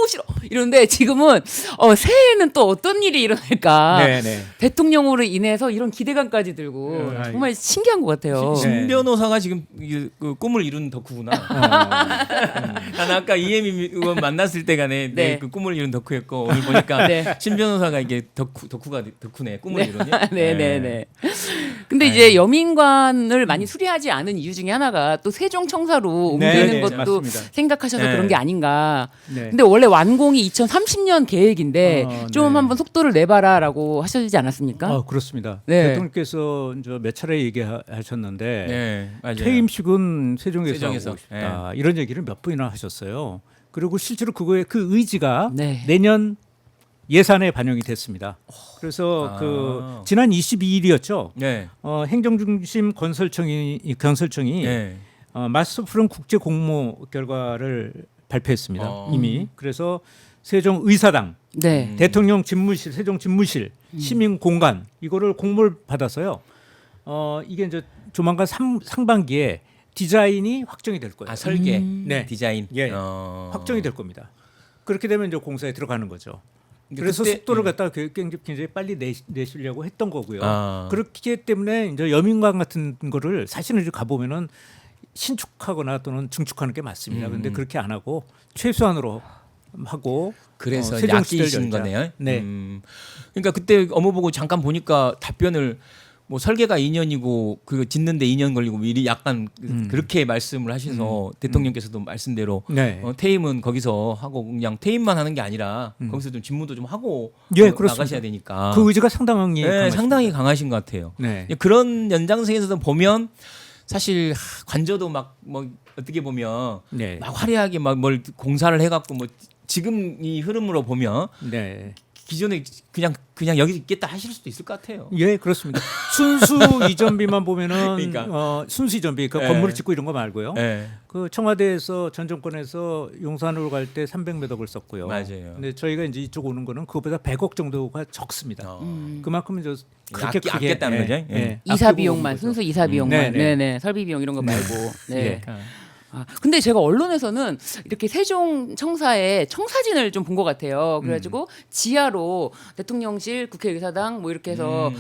싫어 이런데 지금은 새해에는 또 어떤 일이 일어날까 네네. 대통령으로 인해서 이런 기대감까지 들고 네. 정말 신기한 것 같아요. 네. 신 변호사가 지금 그 꿈을 이룬 덕후구나. 난 아까 이혜미 의원 만났을 때간에 네. 그 꿈을 이룬 덕후였고 오늘 보니까 네. 신 변호사가 이게 덕후네 꿈을 이루니. 네네네. 근데 이제 여민관을 많이 수리하지 않은 이유 중에 하나가 또 세종청사로 옮기는 네, 것도 맞습니다. 생각하셔서 네. 그런 게 아닌가. 네. 근데 원래 완공이 2030년 계획인데 좀 네. 한번 속도를 내봐라라고 하시지 않았습니까? 그렇습니다. 네. 대통령께서 이제 몇 차례 얘기하셨는데 네, 맞아요. 퇴임식은 세종에서 세종에서. 하고 싶다 이런 얘기를 몇 번이나 하셨어요. 그리고 실제로 그거의 그 의지가 네. 내년 예산에 반영이 됐습니다. 그래서 아. 그 지난 22일이었죠. 네. 행정중심 건설청이 네. 마스터플랜 국제 공모 결과를 발표했습니다. 어. 이미. 그래서 세종 의사당, 네. 대통령 집무실, 세종 집무실, 시민 공간 이거를 공모를 받아서요. 이게 이제 조만간 상반기에 디자인이 확정이 될 거예요. 아 설계, 네. 디자인. 예. 확정이 될 겁니다. 그렇게 되면 이제 공사에 들어가는 거죠. 그래서 그때- 속도를 갖다가 굉장히 빨리 내시려고 했던 거고요. 아. 그렇기 때문에 이제 여민관 같은 거를 사실은 이제 가보면은 신축하거나 또는 증축하는 게 맞습니다. 그런데 그렇게 안 하고 최소한으로 하고 그래서 세종시대를 아끼신 열자. 거네요. 네. 그러니까 그때 업무 보고 잠깐 보니까 답변을 뭐 설계가 2년이고 그 짓는데 2년 걸리고 미리 약간 그렇게 말씀을 하셔서 대통령께서도 말씀대로 네. 퇴임은 거기서 하고 그냥 퇴임만 하는 게 아니라 거기서 좀 직무도 좀 하고 예, 그렇습니다. 나가셔야 되니까. 그 의지가 상당히 네, 강하십니다. 상당히 강하신 것 같아요. 네. 그런 연장선에서 보면 사실 관저도 막 뭐 어떻게 보면 네. 막 화려하게 막 뭘 공사를 해갖고 뭐 지금 이 흐름으로 보면 네. 기존에 그냥 여기 있겠다 하실 수도 있을 것 같아요. 예, 그렇습니다. 순수 이전비만 보면은 그러니까. 순수 이전비, 그 예. 건물을 짓고 이런 거 말고요. 네. 그 청와대에서 전 정권에서 용산으로 갈 때 300몇 억을 썼고요. 맞아요. 근데 저희가 이제 이쪽 오는 거는 그거보다 100억 정도가 적습니다. 그만큼 이제 그렇게 크게 아꼈다는 거죠? 예. 이사 아끼고 비용만 오는 거죠. 순수 이사 비용만 네, 네. 네네 설비 비용 이런 거 말고 네. 예. 근데 제가 언론에서는 이렇게 세종 청사에 청사진을 좀 본 것 같아요. 그래가지고 지하로 대통령실, 국회의사당 뭐 이렇게 해서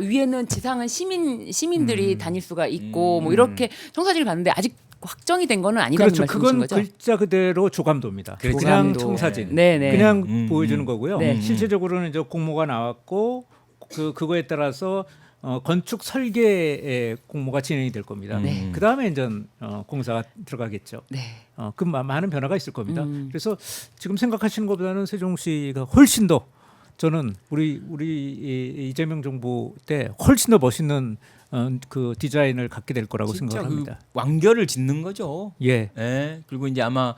위에는 지상은 시민들이 다닐 수가 있고 뭐 이렇게 청사진을 봤는데 아직 확정이 된 거는 아니라는 그렇죠. 말씀이신 그건 거죠? 글자 그대로 조감도입니다. 그렇죠. 그냥 조감도. 청사진. 네네. 그냥 보여주는 거고요. 네. 실제적으로는 이제 공모가 나왔고 그거에 따라서 건축 설계의 공모가 진행이 될 겁니다. 네. 그 다음에 이제 공사가 들어가겠죠. 네. 그 많은 변화가 있을 겁니다. 음. 그래서 지금 생각하시는 것보다는 세종시가 훨씬 더 저는 우리 이재명 정부 때 훨씬 더 멋있는 그 디자인을 갖게 될 거라고 진짜 생각을 합니다. 그 완결을 짓는 거죠. 예. 예. 그리고 이제 아마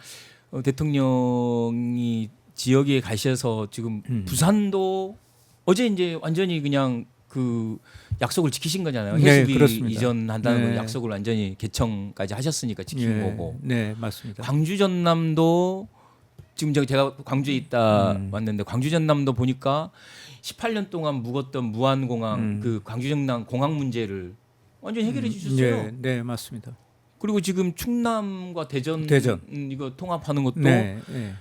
대통령이 지역에 가셔서 지금 부산도 어제 이제 완전히 그냥 그 약속을 지키신 거잖아요. 네, 해수비 그렇습니다. 이전한다는 네. 걸 약속을 완전히 개청까지 하셨으니까 지킨 예. 거고. 네, 맞습니다. 광주 전남도 지금 제가 광주에 있다 왔는데 광주 전남도 보니까 18년 동안 묵었던 무안공항 그 광주 전남 공항 문제를 완전히 해결해 주셨어요. 네, 네, 맞습니다. 그리고 지금 충남과 대전 이거 통합하는 것도 네, 네.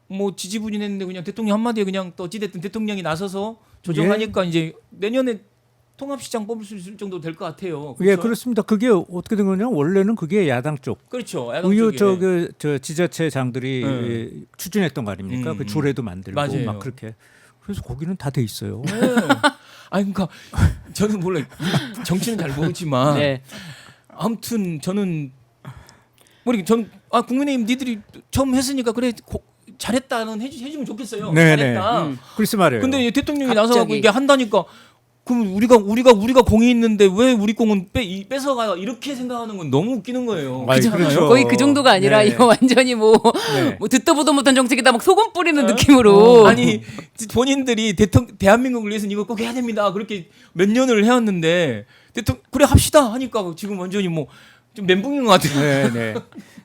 뭐 지지부진했는데 그냥 대통령 한마디에 그냥 또 어찌됐든 대통령이 나서서 조정하니까 이제 내년에 통합시장 뽑을 수 있을 정도 될 것 같아요. 예, 그렇죠? 그렇습니다. 그게 어떻게 된 거냐? 원래는 그게 야당 쪽 그렇죠. 야당 의회 쪽에. 저 지자체장들이 네. 추진했던 거 아닙니까? 그 조례도 만들고 맞아요. 막 그렇게. 그래서 거기는 다 돼 있어요. 네. 아니 그러니까 저는 몰라 정치는 잘 모르지만 네. 아무튼 저는 전 국민의힘 니들이 처음 했으니까 그래 잘했다는 해주면 좋겠어요. 네, 잘했다. 글쎄 말이에요. 근데 이제 대통령이 갑자기. 나서고 이게 한다니까 그럼 우리가 공이 있는데 왜 우리 공은 뺏어가 이렇게 생각하는 건 너무 웃기는 거예요. 아이, 그죠? 그렇죠. 거의 그 정도가 아니라 네. 이거 완전히 뭐 네. 듣도 보도 못한 정책에다 막 소금 뿌리는 느낌으로. 아니 본인들이 대한민국을 위해서는 이거 꼭 해야 됩니다. 그렇게 몇 년을 해왔는데 대통령 그래 합시다 하니까 지금 완전히 뭐 좀 멘붕인 것 같아요. 네, 네.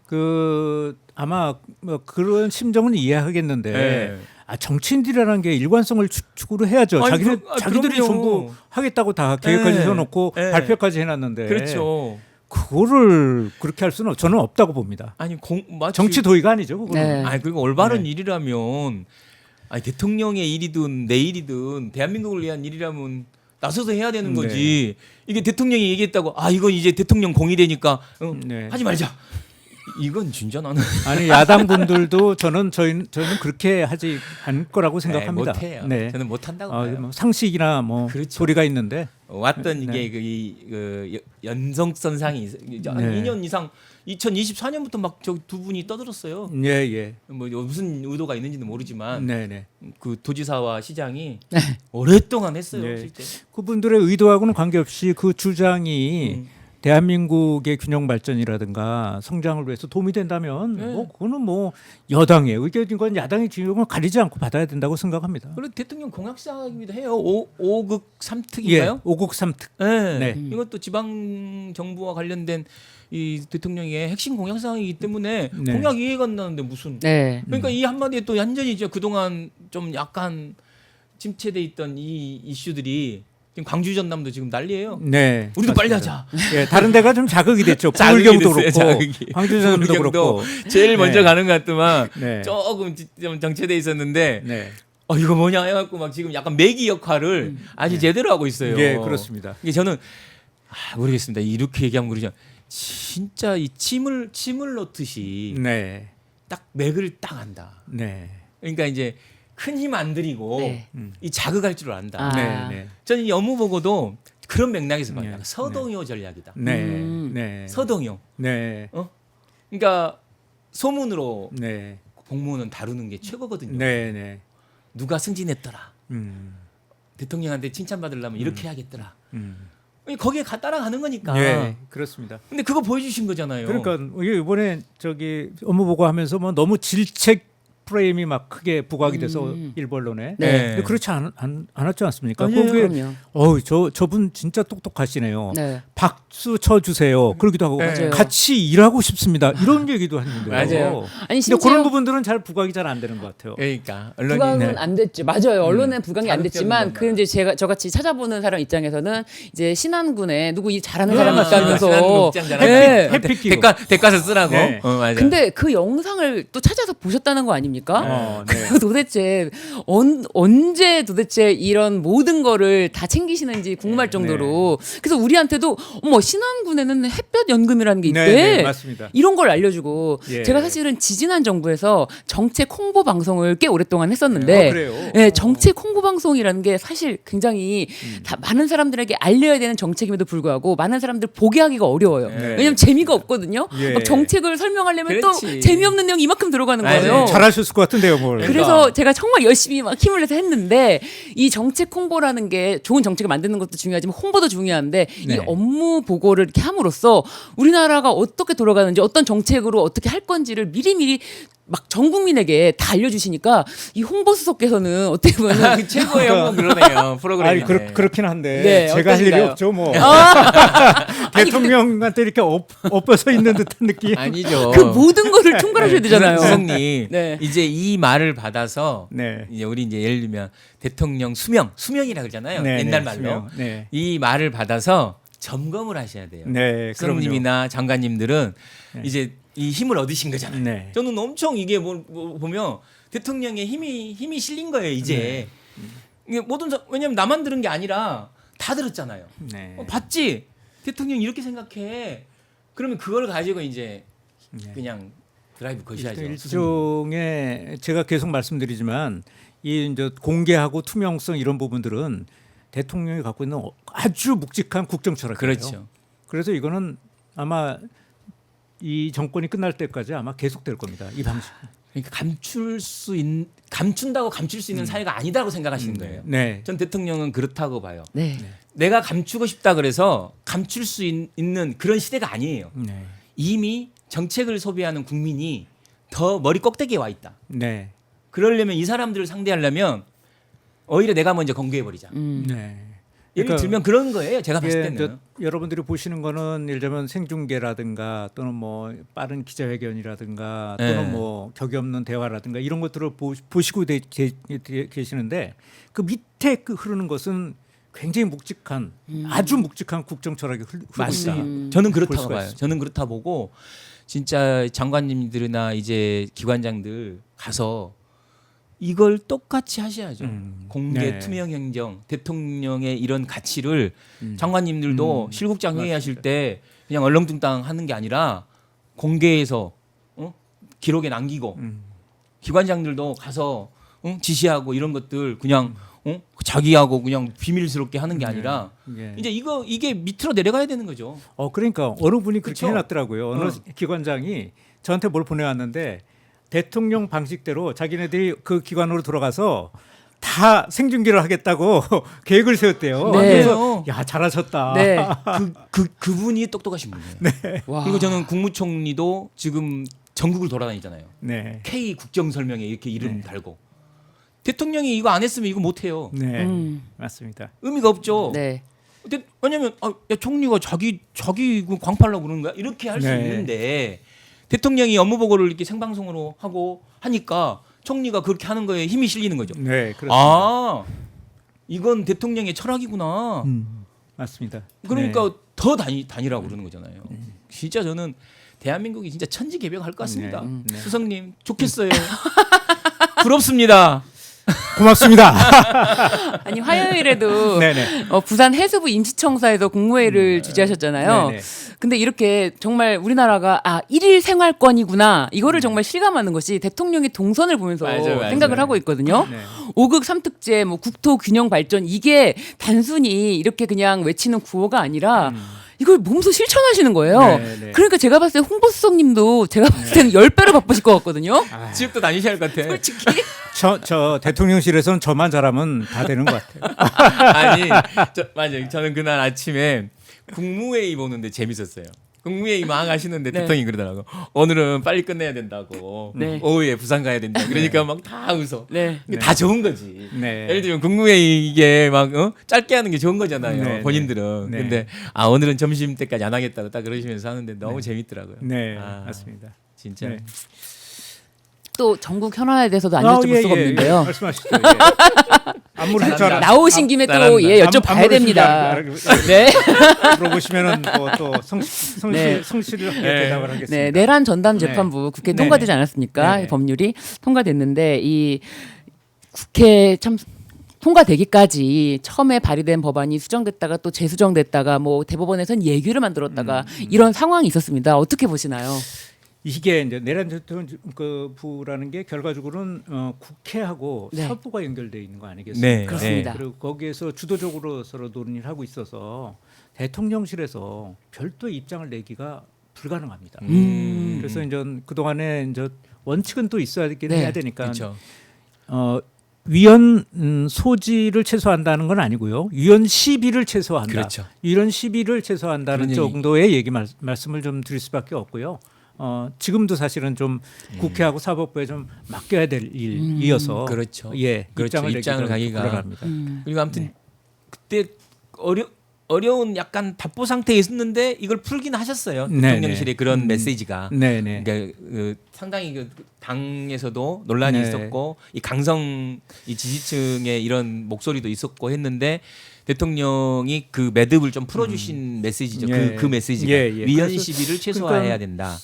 그 아마 뭐 그런 심정은 이해하겠는데 네. 정치인들이라는 게 일관성을 추구를 해야죠. 아니, 자기들이 그럼요. 전부 하겠다고 다 계획까지 네. 세워놓고 네. 발표까지 해놨는데 그렇죠. 그거를 그렇게 할 수는 저는 없다고 봅니다. 아니 정치 도의가 아니죠. 그거는. 네. 아니 그리고 올바른 네. 일이라면 아니 대통령의 일이든 내 일이든 대한민국을 위한 일이라면 나서서 해야 되는 거지. 이게 대통령이 얘기했다고 이건 이제 대통령 공이되니까 네. 하지 말자. 이건 진짜 나는 아니 야당 분들도 저희는 그렇게 하지 않을 거라고 생각합니다. 못해요. 네. 저는 못한다고 봐요. 뭐 상식이나 뭐 그렇죠. 도리가 있는데 왔던 네. 이게 그 연성선상이 한 네. 2년 이상 2024년부터 막 저 두 분이 떠들었어요. 예. 뭐 무슨 의도가 있는지는 모르지만 네. 그 도지사와 시장이 오랫동안 했어요. 네. 실제. 그분들의 의도하고는 관계없이 그 주장이 대한민국의 균형 발전이라든가 성장을 위해서 도움이 된다면 네. 뭐 그거는 뭐 여당의 의견인 건 야당의 진영을 가리지 않고 받아야 된다고 생각합니다. 그리고 대통령 공약사이기도 해요. 5극 3특인가요? 5국 3특. 네. 네. 이것도 지방 정부와 관련된 이 대통령의 핵심 공약사항이기 때문에 네. 공약 이해가 안 나는데 무슨 네. 그러니까 이 한마디에 또 완전히 이제 그동안 좀 약간 침체돼 있던 이 이슈들이 지금 광주 전남도 지금 난리예요. 네. 우리도 맞습니다. 빨리 하자. 예, 다른 데가 좀 자극이 됐죠. 자극이 부울경도 됐어요, 그렇고 자극이. 광주전도 부울경도 그렇고. 제일 먼저 네. 가는 것 같더만 네. 조금 좀 정체돼 있었는데 네. 이거 뭐냐 해갖고 막 지금 약간 매기 역할을 아주 제대로 하고 있어요. 예, 그렇습니다. 이게 저는 모르겠습니다. 이렇게 얘기하면 그러죠. 진짜 이 침을 넣듯이 네. 딱 맥을 딱 안다. 네. 그러니까 이제 큰 힘 안 들이고 네. 이 자극할 줄 안다. 아. 네. 저는 이 업무 보고도 그런 맥락에서 봐요. 네. 서동요 전략이다. 네. 음. 네. 서동요. 네. 그러니까 소문으로 네. 공무원은 다루는 게 최고거든요. 네. 누가 승진했더라. 음. 대통령한테 칭찬받으려면 이렇게 해야겠더라. 음. 거기에 따라가는 거니까. 네, 그렇습니다. 근데 그거 보여주신 거잖아요. 그러니까 이번에 업무 보고하면서 뭐 너무 질책 프레임이 막 크게 부각이 돼서 일부 언론에 네. 근데 그렇지 않았지 않습니까? 아니에요. 거기에 그럼요. 저분 진짜 똑똑하시네요. 네. 박수 쳐주세요. 그러기도 하고 네. 맞아요. 같이 일하고 싶습니다. 이런 얘기도 했는데요. 맞아요. 아니 근데 심지어 그런 부분들은 잘 부각이 잘 안 되는 것 같아요. 그러니까 언론이 부각은 네. 안 됐죠. 맞아요. 언론에 부각이 안 자극적인 됐지만 것만. 그 이제 저같이 찾아보는 사람 입장에서는 이제 신안군에 누구 이 잘하는 아, 사람이 있다면서. 네. 햇빛 끼고. 대가서 쓰라고. 네. 맞아. 근데 그 영상을 또 찾아서 보셨다는 거 아닙니까? 아닙니까? 네. 그 도대체 언제 도대체 이런 모든 거를 다 챙기시는지 궁금할 정도로 그래서 우리한테도 어머 신안군에는 햇볕 연금이라는 게 있대. 네, 맞습니다. 이런 걸 알려주고 예. 제가 사실은 지지난 정부에서 정책 홍보 방송을 꽤 오랫동안 했었는데 그래요? 예, 정책 홍보 방송이라는 게 사실 굉장히 다 많은 사람들에게 알려야 되는 정책임에도 불구하고 많은 사람들 보게 하기가 어려워요. 왜냐면 재미가 없거든요. 예. 막 정책을 설명하려면 그렇지. 또 재미없는 내용 이만큼 들어가는 맞아요. 거예요. 잘하셨을 것 같은데요, 뭘. 그래서 제가 정말 열심히 막 힘을 내서 했는데 이 정책 홍보라는 게 좋은 정책을 만드는 것도 중요하지만 홍보도 중요한데 네. 이 업무 보고를 이렇게 함으로써 우리나라가 어떻게 돌아가는지 어떤 정책으로 어떻게 할 건지를 미리미리 막 전 국민에게 다 알려주시니까 이 홍보수석께서는 어떻게 보면 최고예요. 뭐 그러네요. 프로그램이. 아니 그렇긴 한데 네, 제가 할 일이 어떠신가요? 없죠 뭐. 대통령한테 이렇게 엎어서 있는 듯한 느낌. 아니죠. 그 모든 거를 총괄하셔야 되잖아요. 부장님 네. 이제 이 말을 받아서 네. 이제 우리 이제 예를 들면 대통령 수명이라 그러잖아요. 네, 옛날 네, 말로 수명. 네. 이 말을 받아서 점검을 하셔야 돼요. 네, 수석님이나 장관님들은 이제 이 힘을 얻으신 거잖아요. 네. 저는 엄청 이게 뭐 보면 대통령의 힘이 실린 거예요. 이제 이게 왜냐면 나만 들은 게 아니라 다 들었잖아요. 네. 봤지? 대통령 이렇게 생각해. 그러면 그걸 가지고 이제 그냥 드라이브 거셔야죠. 일종의 제가 계속 말씀드리지만 이 이제 공개하고 투명성 이런 부분들은 대통령이 갖고 있는 아주 묵직한 국정 철학이에요. 그렇죠. 그래서 이거는 아마 이 정권이 끝날 때까지 아마 계속될 겁니다. 이 방식. 그러니까 감춘다고 감출 수 있는 사회가 아니다고 생각하시는 거예요. 네. 전 대통령은 그렇다고 봐요. 네. 내가 감추고 싶다 그래서 감출 수 있는 그런 시대가 아니에요. 네. 이미 정책을 소비하는 국민이 더 머리 꼭대기에 와 있다. 네. 그러려면 이 사람들을 상대하려면 오히려 내가 먼저 공개해버리자. 네. 예를 그러니까 들면 그런 거예요. 제가 봤을 예, 때는. 여러분들이 보시는 거는 예를 들면 생중계라든가 또는 뭐 빠른 기자회견이라든가 네. 또는 뭐 격이 없는 대화라든가 이런 것들을 보시고 계시는데 그 밑에 그 흐르는 것은 굉장히 묵직한 아주 묵직한 국정 철학이 흐르고 있다. 맞습니다. 저는 볼 그렇다고 수가 봐요. 있어요. 저는 그렇다 보고 진짜 장관님들이나 이제 기관장들 가서 이걸 똑같이 하셔야죠. 공개 네. 투명 행정, 대통령의 이런 가치를 장관님들도 실국장 회의하실 때 그냥 얼렁뚱땅 하는 게 아니라 공개해서 기록에 남기고 기관장들도 가서 지시하고 이런 것들 그냥 자기하고 그냥 비밀스럽게 하는 게 아니라 예. 이제 이게 밑으로 내려가야 되는 거죠. 그러니까 어느 분이 그렇게 그쵸? 해놨더라고요. 어느 기관장이 저한테 뭘 보내왔는데 대통령 방식대로 자기네들이 그 기관으로 들어가서 다 생중계를 하겠다고 계획을 세웠대요. 네. 그래서 야 잘하셨다. 네. 그분이 똑똑하신 분이에요. 와. 그리고 저는 국무총리도 지금 전국을 돌아다니잖아요. 네. K 국정 설명에 이렇게 이름 달고 대통령이 이거 안 했으면 이거 못 해요. 네. 맞습니다. 의미가 없죠. 네. 왜냐면 야, 총리가 자기 그 광팔라고 그러는 거야 이렇게 할 수 네. 있는데 대통령이 업무 보고를 이렇게 생방송으로 하고 하니까 총리가 그렇게 하는 거에 힘이 실리는 거죠. 네, 그렇습니다. 아 이건 대통령의 철학이구나. 맞습니다. 그러니까 네. 더 다니라고 그러는 거잖아요. 진짜 저는 대한민국이 진짜 천지개벽할 것 같습니다. 네. 수석님 좋겠어요. 부럽습니다. 고맙습니다. 아니 화요일에도 네네. 부산 해수부 임시청사에서 국무회의를 주재하셨잖아요. 네네. 근데 이렇게 정말 우리나라가 일일 생활권이구나 이거를 정말 실감하는 것이 대통령의 동선을 보면서 맞아요. 생각을 하고 있거든요. 네. 5극 3특제 뭐 국토 균형 발전 이게 단순히 이렇게 그냥 외치는 구호가 아니라 이걸 몸소 실천하시는 거예요. 네, 네. 그러니까 제가 봤을 때 홍보수석님도 제가 봤을 때는 10배로 바빠질 것 같거든요. 지역도 다니셔야 할 것 같아. 솔직히. 저 대통령실에서는 저만 잘하면 다 되는 것 같아요. 아니, 맞아요. 저는 그날 아침에 국무회의 보는데 재밌었어요. 국무회의 막 하시는데 네. 대통령이 그러더라고. 오늘은 빨리 끝내야 된다고. 네. 오후에 부산 가야 된다. 그러니까 막 다 웃어. 네. 이게 다 좋은 거지. 네. 예를 들면 국무회의 이게 막 짧게 하는 게 좋은 거잖아요. 네, 본인들은. 네. 근데 오늘은 점심 때까지 안 하겠다고 딱 그러시면서 하는데 너무 재밌더라고요. 네, 아, 맞습니다. 진짜. 네. 또 전국 현안에 대해서도 안 여쭤볼 수가 없는데요. 말씀하시죠. 예. 안무를 할 줄 잘한다. 알아. 나오신 김에 또 잘한다. 예, 여쭤봐야 됩니다. 네. 물어보시면은 뭐또 성실하게 대답을 하겠습니다. 네, 내란 전담 네. 재판부 국회 네. 통과되지 않았습니까? 네. 법률이 통과됐는데 이 국회 참 통과되기까지 처음에 발의된 법안이 수정됐다가 또 재수정됐다가 뭐 대법원에서는 예규를 만들었다가 이런 상황이 있었습니다. 어떻게 보시나요? 이게 이제 내란 부라는 게 결과적으로는 국회하고 네. 사법부가 연결돼 있는 거 아니겠습니까? 네, 그렇습니다. 그리고 거기에서 주도적으로 서로 논의를 하고 있어서 대통령실에서 별도의 입장을 내기가 불가능합니다. 그래서 이제 그 동안에 이제 원칙은 또 있어야긴 네. 해야 되니까 그렇죠. 위헌 소지를 최소화한다는 건 아니고요. 위헌 시비를 최소화한다. 그렇죠. 위헌 시비를 최소화한다는 그런 정도의 말씀을 좀 드릴 수밖에 없고요. 지금도 사실은 좀 국회하고 사법부에 좀 맡겨야 될 일이어서 그렇죠. 예, 그렇죠. 입장을 가기가. 불안합니다. 그리고 아무튼 그때 어려운 약간 답보 상태에 있었는데 이걸 풀긴 하셨어요. 네, 대통령실의 그런 메시지가. 네네. 그러니까 상당히 그 당에서도 논란이 네. 있었고 이 강성 이 지지층의 이런 목소리도 있었고 했는데 대통령이 그 매듭을 좀 풀어주신 메시지죠. 예. 그 메시지가 예, 예. 위헌 그래서 시비를 최소화해야 그러니까 된다.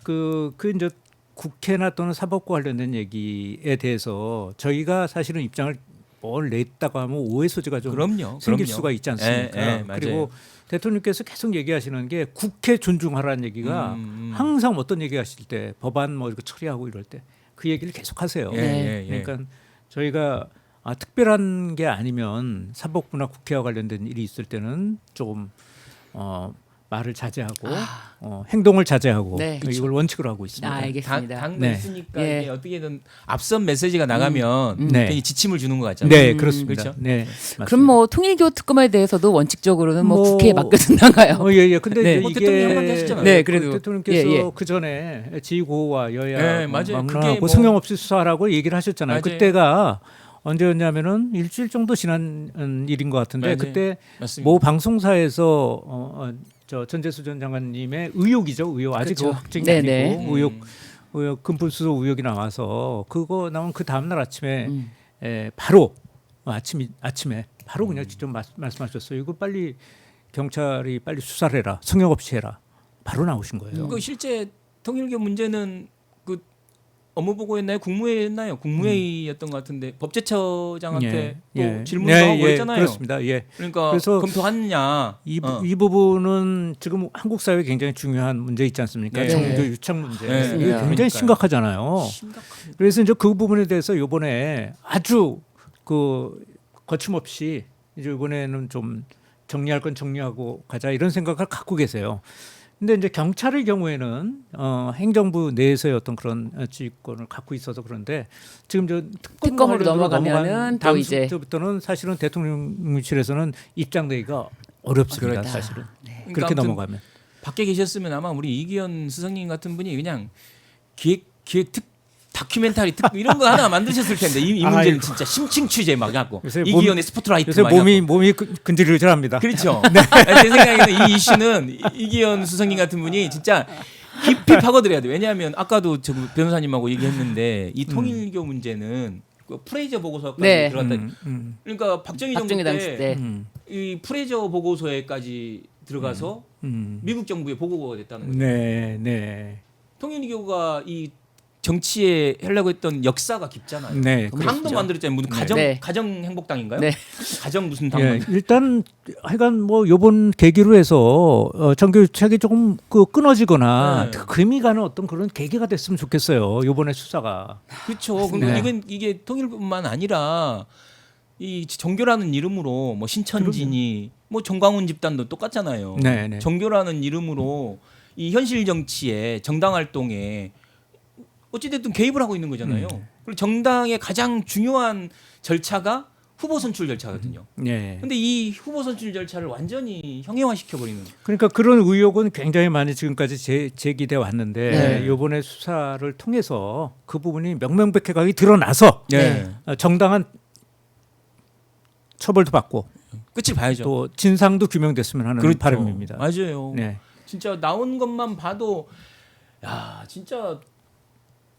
그 이제 국회나 또는 사법과 관련된 얘기에 대해서 저희가 사실은 입장을 뭘 냈다고 하면 오해 소지가 좀 그럼요. 생길 그럼요. 수가 있지 않습니까? 예, 예, 맞아요. 그리고 대통령께서 계속 얘기하시는 게 국회 존중하라는 얘기가 항상 어떤 얘기하실 때 법안 뭐 이렇게 처리하고 이럴 때 그 얘기를 계속 하세요. 예, 예, 예. 그러니까 저희가 특별한 게 아니면 사법부나 국회와 관련된 일이 있을 때는 조금 말을 자제하고 행동을 자제하고 네. 이걸 원칙으로 하고 있습니다. 알겠습니다. 당 네. 있으니까 예. 이게 어떻게든 앞선 메시지가 나가면 네. 괜히 지침을 주는 것 같잖아요. 네, 그렇습니다. 그렇죠? 네, 그럼 뭐 통일교 특검에 대해서도 원칙적으로는 뭐 뭐- 국회에 맡겨둔다가요. 예. 근데 네. 이제 뭐 이게 대통령 한마디 하시잖아요. 네, 그래도. 대통령께서 예, 예. 그 전에 지휘고와 여야 네, 맞아요. 그게 막론하고 뭐- 성형 없이 수사하라고 얘기를 하셨잖아요. 맞아요. 그때가 언제였냐면은 일주일 정도 지난 일인 것 같은데 맞아요. 그때 맞습니다. 모 방송사에서 저 전재수 전 장관님의 의혹이죠. 의혹 아직 그렇죠. 그 확정이 네네. 아니고 의혹 금품수수 의혹이 나와서 그거 나온 그 다음 날 아침에 바로 아침에 바로 그냥 직접 말씀하셨어요. 이거 빨리 경찰이 빨리 수사를 해라. 성역 없이 해라. 바로 나오신 거예요. 그 실제 통일교 문제는 그 업무보고였나요? 국무회의였나요? 국무회의였던 것 같은데 법제처장한테 또 질문도 하고 그랬잖아요. 그렇습니다. 예. 그러니까 그래서 검토하느냐. 이 부분은 지금 한국 사회에 굉장히 중요한 문제 있지 않습니까? 네. 종교 유착 문제. 네. 이게 그러니까요. 굉장히 심각하잖아요. 심각합니다. 그래서 이제 그 부분에 대해서 이번에 아주 그 거침없이 이제 이번에는 좀 정리할 건 정리하고 가자 이런 생각을 갖고 계세요. 근데 이제 경찰의 경우에는 행정부 내에서의 어떤 그런 지휘권을 갖고 있어서 그런데 지금 저 특검으로 관련으로 넘어가면은 넘어간 또 다음 이제 부터는 사실은 대통령실에서는 입장 내기가 어렵습니다. 그렇다. 사실은 그러니까 그렇게 아무튼 넘어가면. 밖에 계셨으면 아마 우리 이기현 스승님 같은 분이 그냥 기획 다큐멘터리 이런 거 하나 만드셨을 텐데 이 문제는 아이고. 진짜 심층 취재 막 하고 요새 이기현의 스포트라이트 요새 막 몸이 근질근질합니다. 그렇죠. 제 생각에는 이 이슈는 이기현 수석님 같은 분이 진짜 깊이 파고들어야 돼. 왜냐하면 아까도 저 변호사님하고 얘기했는데 이 통일교 문제는 그 프레이저 보고서까지 네. 들어갔다. 그러니까 박정희 정부 박정희 당시 때. 이 프레이저 보고서에까지 들어가서 미국 정부에 보고가 됐다는 거죠. 네. 통일교가 이 정치에 하려고 했던 역사가 깊잖아요. 네. 당도 그렇죠. 만들었잖아요. 무슨 네. 가정 행복당인가요? 네. 가정 무슨 당? 예, 일단 하여간 뭐 요번 계기로 해서 정교 유착이 조금 끊어지거나 네. 금이 가는 어떤 그런 계기가 됐으면 좋겠어요. 요번에 수사가. 그렇죠. 네. 근데 이게 통일뿐만 아니라 이 종교라는 이름으로 뭐 신천지니 뭐 정광훈 집단도 똑같잖아요. 네. 종교라는 이름으로 이 현실 정치에 정당 활동에 어찌됐든 개입을 하고 있는 거잖아요. 그리고 정당의 가장 중요한 절차가 후보 선출 절차거든요. 네. 근데 이 후보 선출 절차를 완전히 형해화시켜 버리는. 그러니까 그런 의혹은 굉장히 많이 지금까지 제기돼 왔는데 네. 요번에 수사를 통해서 그 부분이 명명백백하게 드러나서 네. 정당한 처벌도 받고 끝을 봐야죠. 또 진상도 규명됐으면 하는 그렇죠. 바람입니다. 맞아요. 네. 진짜 나온 것만 봐도 야 진짜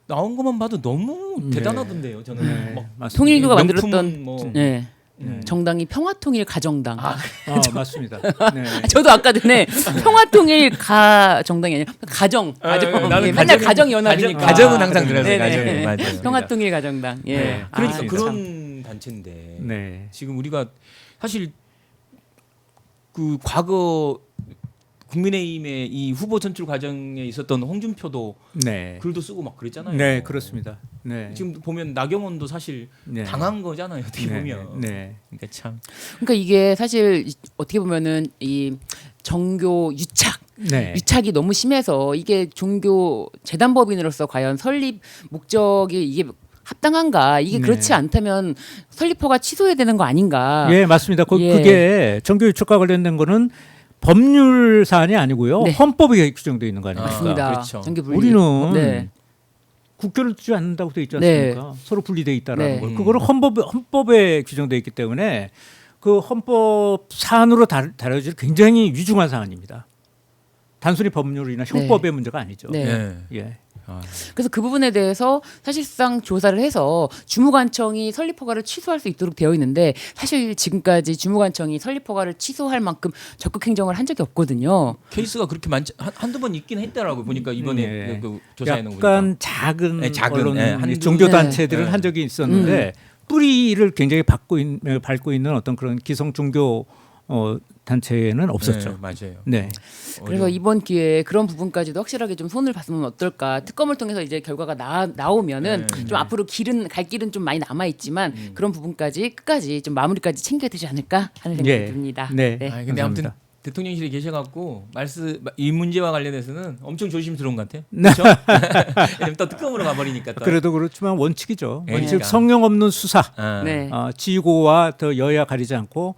나온 것만 봐도 너무 네. 대단하던데요. 저는 네, 막 맞습니다. 통일교가 명품은 만들었던 뭐 네. 정당이 평화통일가정당. 맞습니다. 네. 저도 아까 전에 평화통일 정당이 아니라 가정. 나는 예, 맨날 가정연합이니까. 가정은 항상 들어서 네네. 가정이 맞아요. 평화통일가정당. 예. 네. 그러니까 참. 그런 단체인데 네. 지금 우리가 사실 그 과거 국민의힘의 이 후보 선출 과정에 있었던 홍준표도 네. 글도 쓰고 막 그랬잖아요. 네, 그렇습니다. 네. 지금 보면 나경원도 사실 네. 당한 거잖아요. 어떻게 네. 보면. 네. 그러니까 참. 그러니까 이게 사실 어떻게 보면은 이 정교 유착 네. 유착이 너무 심해서 이게 종교 재단법인으로서 과연 설립 목적이 이게 합당한가? 이게 네. 그렇지 않다면 설립허가 취소해야 되는 거 아닌가? 예, 맞습니다. 예. 그게 정교 유착과 관련된 거는 법률 사안이 아니고요. 네. 헌법에 규정되어 있는 거 아닙니까? 맞습니다. 그렇죠. 정교 분리. 우리는 네. 국교를 두지 않는다고 되어 있지 않습니까? 서로 분리되어 있다라는 네. 걸. 그거는 헌법에 규정되어 있기 때문에 그 헌법 사안으로 다뤄질 굉장히 위중한 사안입니다. 단순히 법률이나 형법의 문제가 아니죠. 네. 네. 예. 아, 그래서 그 부분에 대해서 사실상 조사를 해서 주무관청이 설립허가를 취소할 수 있도록 되어 있는데 사실 지금까지 주무관청이 설립허가를 취소할 만큼 적극 행정을 한 적이 없거든요. 케이스가 그렇게 많지 한두 번 있긴 했더라고 보니까 이번에 네. 그 조사해 놓은 거 약간 보니까. 작은, 네, 작은, 언론 네, 한두- 종교 단체들은 네. 한 적이 있었는데 뿌리를 굉장히 밟고 있는 어떤 그런 기성 종교 단체에는 없었죠. 네, 맞아요. 네. 그래서 어려워. 이번 기회에 그런 부분까지도 확실하게 좀 손을 봤으면 어떨까. 특검을 통해서 이제 결과가 나오면은 좀 앞으로 갈 길은 좀 많이 남아 있지만 그런 부분까지 끝까지 좀 마무리까지 챙겨야 되지 않을까 하는 생각이 예. 듭니다. 네. 근데 감사합니다. 아무튼 대통령실에 계셔갖고 이 문제와 관련해서는 엄청 조심스러운 것 같아요. 네. 그렇죠? 왜냐면 또 특검으로 가버리니까 또. 그래도 그렇지만 원칙이죠. 원칙 그러니까. 성령 없는 수사. 아. 네. 지고와 더 여야 가리지 않고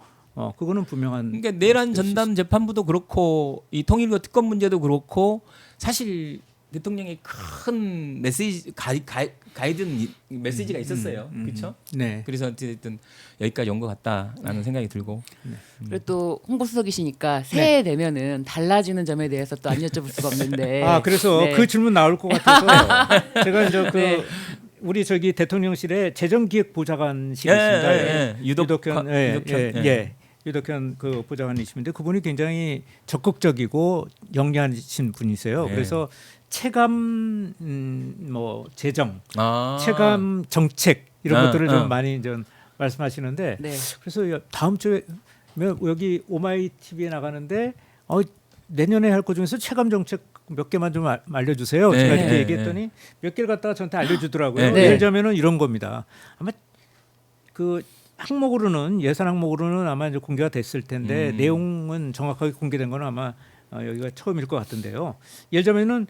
그거는 분명한. 그러니까 내란 전담 재판부도 그렇고 이 통일교 특검 문제도 그렇고 사실 대통령의 큰 메시지 가이든 메시지가 있었어요. 그렇죠? 네. 그래서 어쨌든 여기까지 온 것 같다라는 생각이 들고. 그리고 또 홍보수석이시니까 새해 되면은 달라지는 점에 대해서 또 안 여쭤볼 수가 없는데. 그래서 네. 그 질문 나올 것 같아서 제가 이제 네. 우리 저기 대통령실에 재정기획보좌관실이 있습니다. 유덕현, 유덕현 그 보좌관이십니다. 그분이 굉장히 적극적이고 영리하신 분이세요. 네. 그래서 체감 뭐 재정, 아. 체감 정책 이런 것들을 좀 어. 많이 좀 말씀하시는데 네. 그래서 다음 주에 여기 오마이 TV에 나가는데 내년에 할 것 중에서 체감 정책 몇 개만 좀 알려주세요. 네. 제가 이렇게 네. 얘기했더니 몇 개를 갖다가 저한테 알려주더라고요. 네. 네. 예를 들자면은 이런 겁니다. 아마 그 항목으로는 예산 항목으로는 아마 이제 공개가 됐을 텐데 내용은 정확하게 공개된 건 아마 여기가 처음일 것 같은데요. 예를 들자면은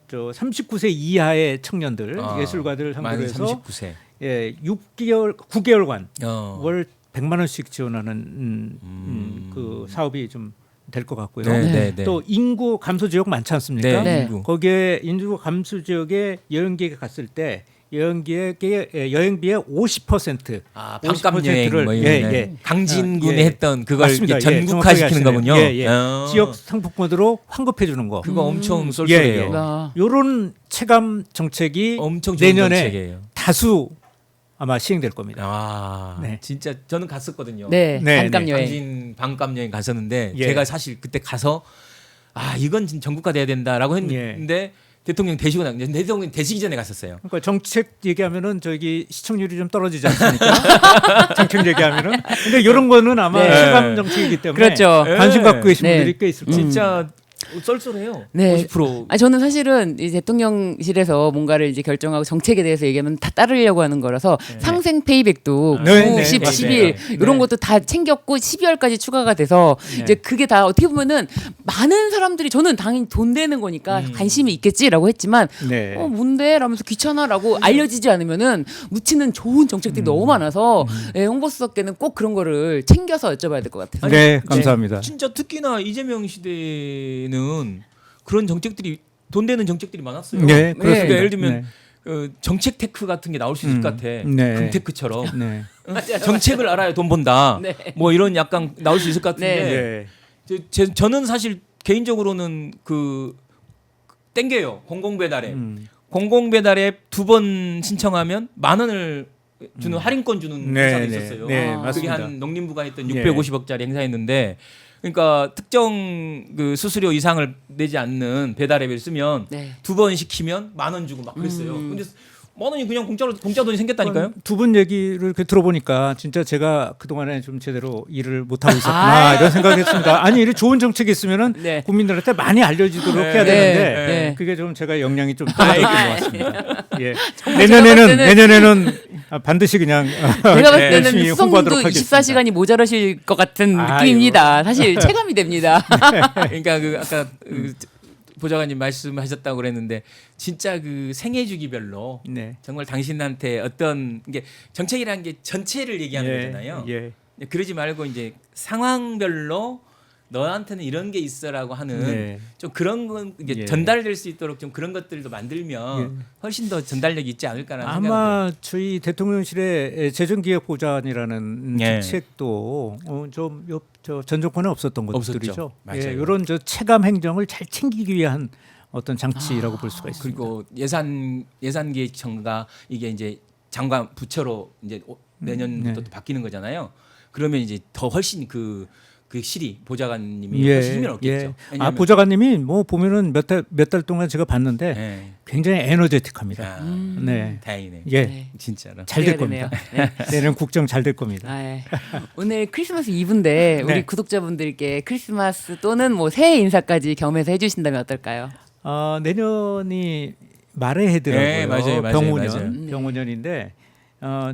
저 39세 이하의 청년들 예술가들을 상대로 해서 39세. 9개월간 월 100만 원씩 지원하는 그 사업이 좀 될 것 같고요. 네. 또 인구 감소 지역 많지 않습니까? 네. 인구. 거기에 인구 감소 지역에 여행객이 갔을 때 여행비의 50% 반값 여행 뭐 이런 예. 강진군이 예. 했던 그걸 맞습니다. 이렇게 예, 전국화 정확하게 시키는 하시네요. 거군요. 예. 지역 상품권으로 환급해 주는 거. 그거 엄청 쏠쏠해요. 아, 요런 체감 정책이 엄청 좋은 내년에 정책이에요. 다수 아마 시행될 겁니다. 아, 네. 진짜 저는 갔었거든요. 네. 네, 반값 네. 여행. 강진 반값 여행 갔었는데 예. 제가 사실 그때 가서 이건 진짜 전국화돼야 된다라고 했는데 대통령 되시고 대통령 되시기 전에 갔었어요. 그러니까 정책 얘기하면은 저기 시청률이 좀 떨어지지 않습니까? 정책 얘기하면은. 근데 이런 거는 아마 네. 체감 정책이기 때문에 그렇죠. 관심 갖고 계신 네. 분들이 꽤 있을 겁니다. 진짜 쏠쏠해요. 네. 50%. 저는 사실은 이 대통령실에서 뭔가를 이제 결정하고 정책에 대해서 얘기하면 다 따르려고 하는 거라서 상생 페이백도 9, 네, 10, 네, 11 맞아요. 이런 네. 것도 다 챙겼고 12월까지 추가가 돼서 네. 이제 그게 다 어떻게 보면은 많은 사람들이 저는 당연히 돈 되는 거니까 관심이 있겠지라고 했지만 네. 뭔데? 라면서 귀찮아라고 알려지지 않으면은 묻히는 좋은 정책들이 너무 많아서 홍보수석께는 꼭 그런 거를 챙겨서 여쭤봐야 될 것 같아요. 네, 감사합니다. 진짜 특히나 이재명 시대는 그런 정책들이 돈 되는 정책들이 많았어요. 네, 그렇습니다. 그러니까 예를 들면 네. 정책 테크 같은 게 나올 수 있을 것 같아. 네. 금테크처럼 네. 정책을 알아야 돈 번다. 네. 뭐 이런 약간 나올 수 있을 것 같은데 네. 저는 사실 개인적으로는 땡겨요. 공공배달앱. 공공배달앱 2번 신청하면 10,000원을 주는 할인권 주는 네, 회사도 네, 있었어요. 네, 아. 그게 맞습니다. 한 농림부가 했던 예. 650억짜리 행사였는데, 그러니까 특정 그 수수료 이상을 내지 않는 배달 앱을 쓰면 네. 2번 시키면 10,000원 주고 막 그랬어요. 근데 10,000원이 그냥 공짜 돈이 생겼다니까요. 두 분 얘기를 이렇게 들어보니까 진짜 제가 그 동안에 좀 제대로 일을 못 하고 있었구나 아. 이런 생각했습니다. 아니 이런 좋은 정책이 있으면은 네. 국민들한테 많이 알려지도록 네. 해야 되는데 네. 그게 좀 제가 역량이 좀 떨어졌던 것 같습니다. 예. 정말 제가 봤을 때는- 내년에는 반드시 그냥 제가 봤을 때는 열심히 홍보하도록 수성님도 하겠습니다. 24시간이 모자라실 것 같은 아이고. 느낌입니다. 사실 체감이 됩니다. 그러니까 그 아까 그 보좌관님 말씀하셨다고 그랬는데, 진짜 그 생애 주기별로 네. 정말 당신한테 어떤 게 정책이라는 게 전체를 얘기하는 거잖아요. 예. 그러지 말고 이제 상황별로 너한테는 이런 게 있어라고 하는 네. 좀 그런 건 이게 예. 전달될 수 있도록 좀 그런 것들도 만들면 훨씬 더 전달력이 있지 않을까라는 생각이 아마 저희 대통령실의 재정기획보좌관이라는 예. 직책도 전 정권에 없었던 없었죠. 것들이죠. 맞아요. 예, 이런 저 체감 행정을 잘 챙기기 위한 어떤 장치라고 볼 수가 있습니다. 그리고 예산기획청과 이게 이제 장관 부처로 이제 내년부터 또 바뀌는 거잖아요. 그러면 이제 더 훨씬 그 실이 보좌관님이 훨씬 힘이 없겠죠. 아 보좌관님이 뭐 보면은 몇 달 동안 제가 봤는데 예. 굉장히 에너제틱합니다. 아, 네, 다행이네. 예, 네. 진짜로. 잘 될 기대가 겁니다. 되네요. 내년 국정 잘 될 겁니다. 아, 예. 오늘 크리스마스 이브인데 우리 네. 구독자분들께 크리스마스 또는 뭐 새해 인사까지 겸해서 해주신다면 어떨까요? 내년이 말의 해더라고요. 네, 맞아요. 병오년, 맞아요. 병오년인데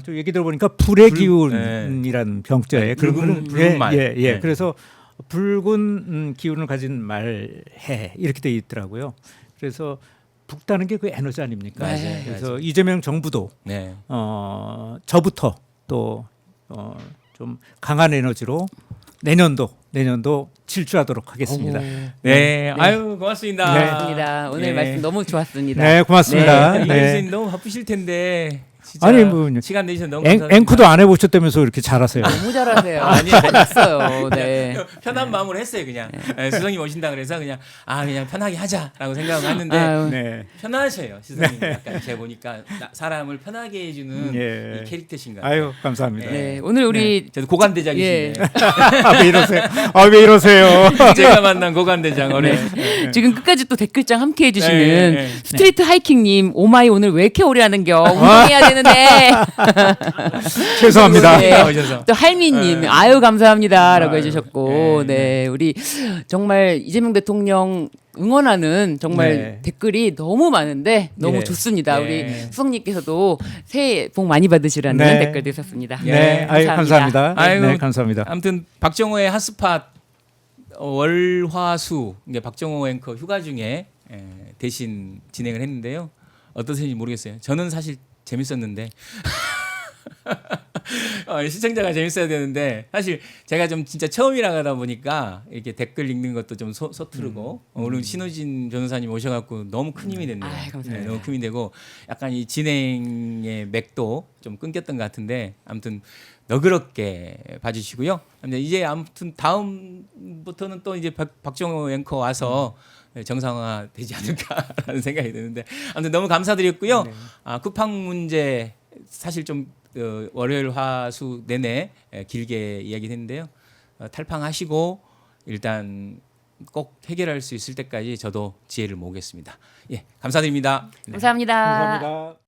좀 얘기 들어보니까 불의 불- 기운이라는 병자에 네, 붉은 말. 예. 네. 그래서 붉은 기운을 가진 말해 이렇게 돼 있더라고요. 그래서 북다는 게 그 에너지 아닙니까? 맞아요. 그래서 이재명 정부도 네. 저부터 또 좀 강한 에너지로 내년도 질주하도록 하겠습니다. 네. 아유 고맙습니다. 네. 고맙습니다. 오늘 네. 말씀 너무 좋았습니다. 네, 고맙습니다. 네. 네. 이현 선생님 너무 바쁘실 텐데 진짜 아니, 뭐, 시간 내주셔서 너무 감사합니다. 앵커도 안 해보셨다면서 이렇게 잘하세요. 너무 잘하세요. 아니요. 잘했어요. 네. 편한 마음으로 했어요 그냥. 수성님 오신다 그래서 그냥 그냥 편하게 하자라고 생각을 했는데 아유, 네. 편하셔요 시성님. 약간 제가 보니까 사람을 편하게 해주는 예. 이 캐릭터신 것 같아요. 아유 감사합니다. 네. 오늘 우리 저도 고관대장이시네. 예. 왜 이러세요? 왜 이러세요? 제가 만난 고관대장 올해. 지금 끝까지 또 댓글장 함께 해주시는 네, 네. 스트리트 하이킹님 오마이 오늘 왜 이렇게 오래 하는겨 운동해야 되는데 죄송합니다. 네. 오셔서. 또 할미님 네. 아유 감사합니다라고 해주셨고 네, 네 우리 정말 이재명 대통령 응원하는 정말 네. 댓글이 너무 많은데 너무 네. 좋습니다. 네. 우리 수석님께서도 새해 복 많이 받으시라는 네. 댓글도 있었습니다. 네, 아유 감사합니다. 아이고. 네, 감사합니다. 아무튼 박정호의 핫스팟 월화수 이게 박정호 앵커 휴가 중에 대신 진행을 했는데요. 어떠신지 모르겠어요. 저는 사실 재밌었는데 시청자가 재밌어야 되는데 사실 제가 좀 진짜 처음이라 하다 보니까 이렇게 댓글 읽는 것도 좀 서투르고 오늘 신우진 변호사님 오셔갖고 너무 큰 힘이 됐네요. 아이, 감사합니다. 너무 큰 힘이 되고 약간 이 진행의 맥도 좀 끊겼던 것 같은데 아무튼 너그럽게 봐주시고요. 근데 이제 아무튼 다음부터는 또 이제 박정호 앵커 와서 정상화 되지 않을까라는 생각이 드는데 아무튼 너무 감사드렸고요. 쿠팡 문제 사실 좀 월요일 화수 내내 길게 이야기했는데요. 탈팡하시고 일단 꼭 해결할 수 있을 때까지 저도 지혜를 모으겠습니다. 예, 감사드립니다. 네. 감사합니다. 감사합니다.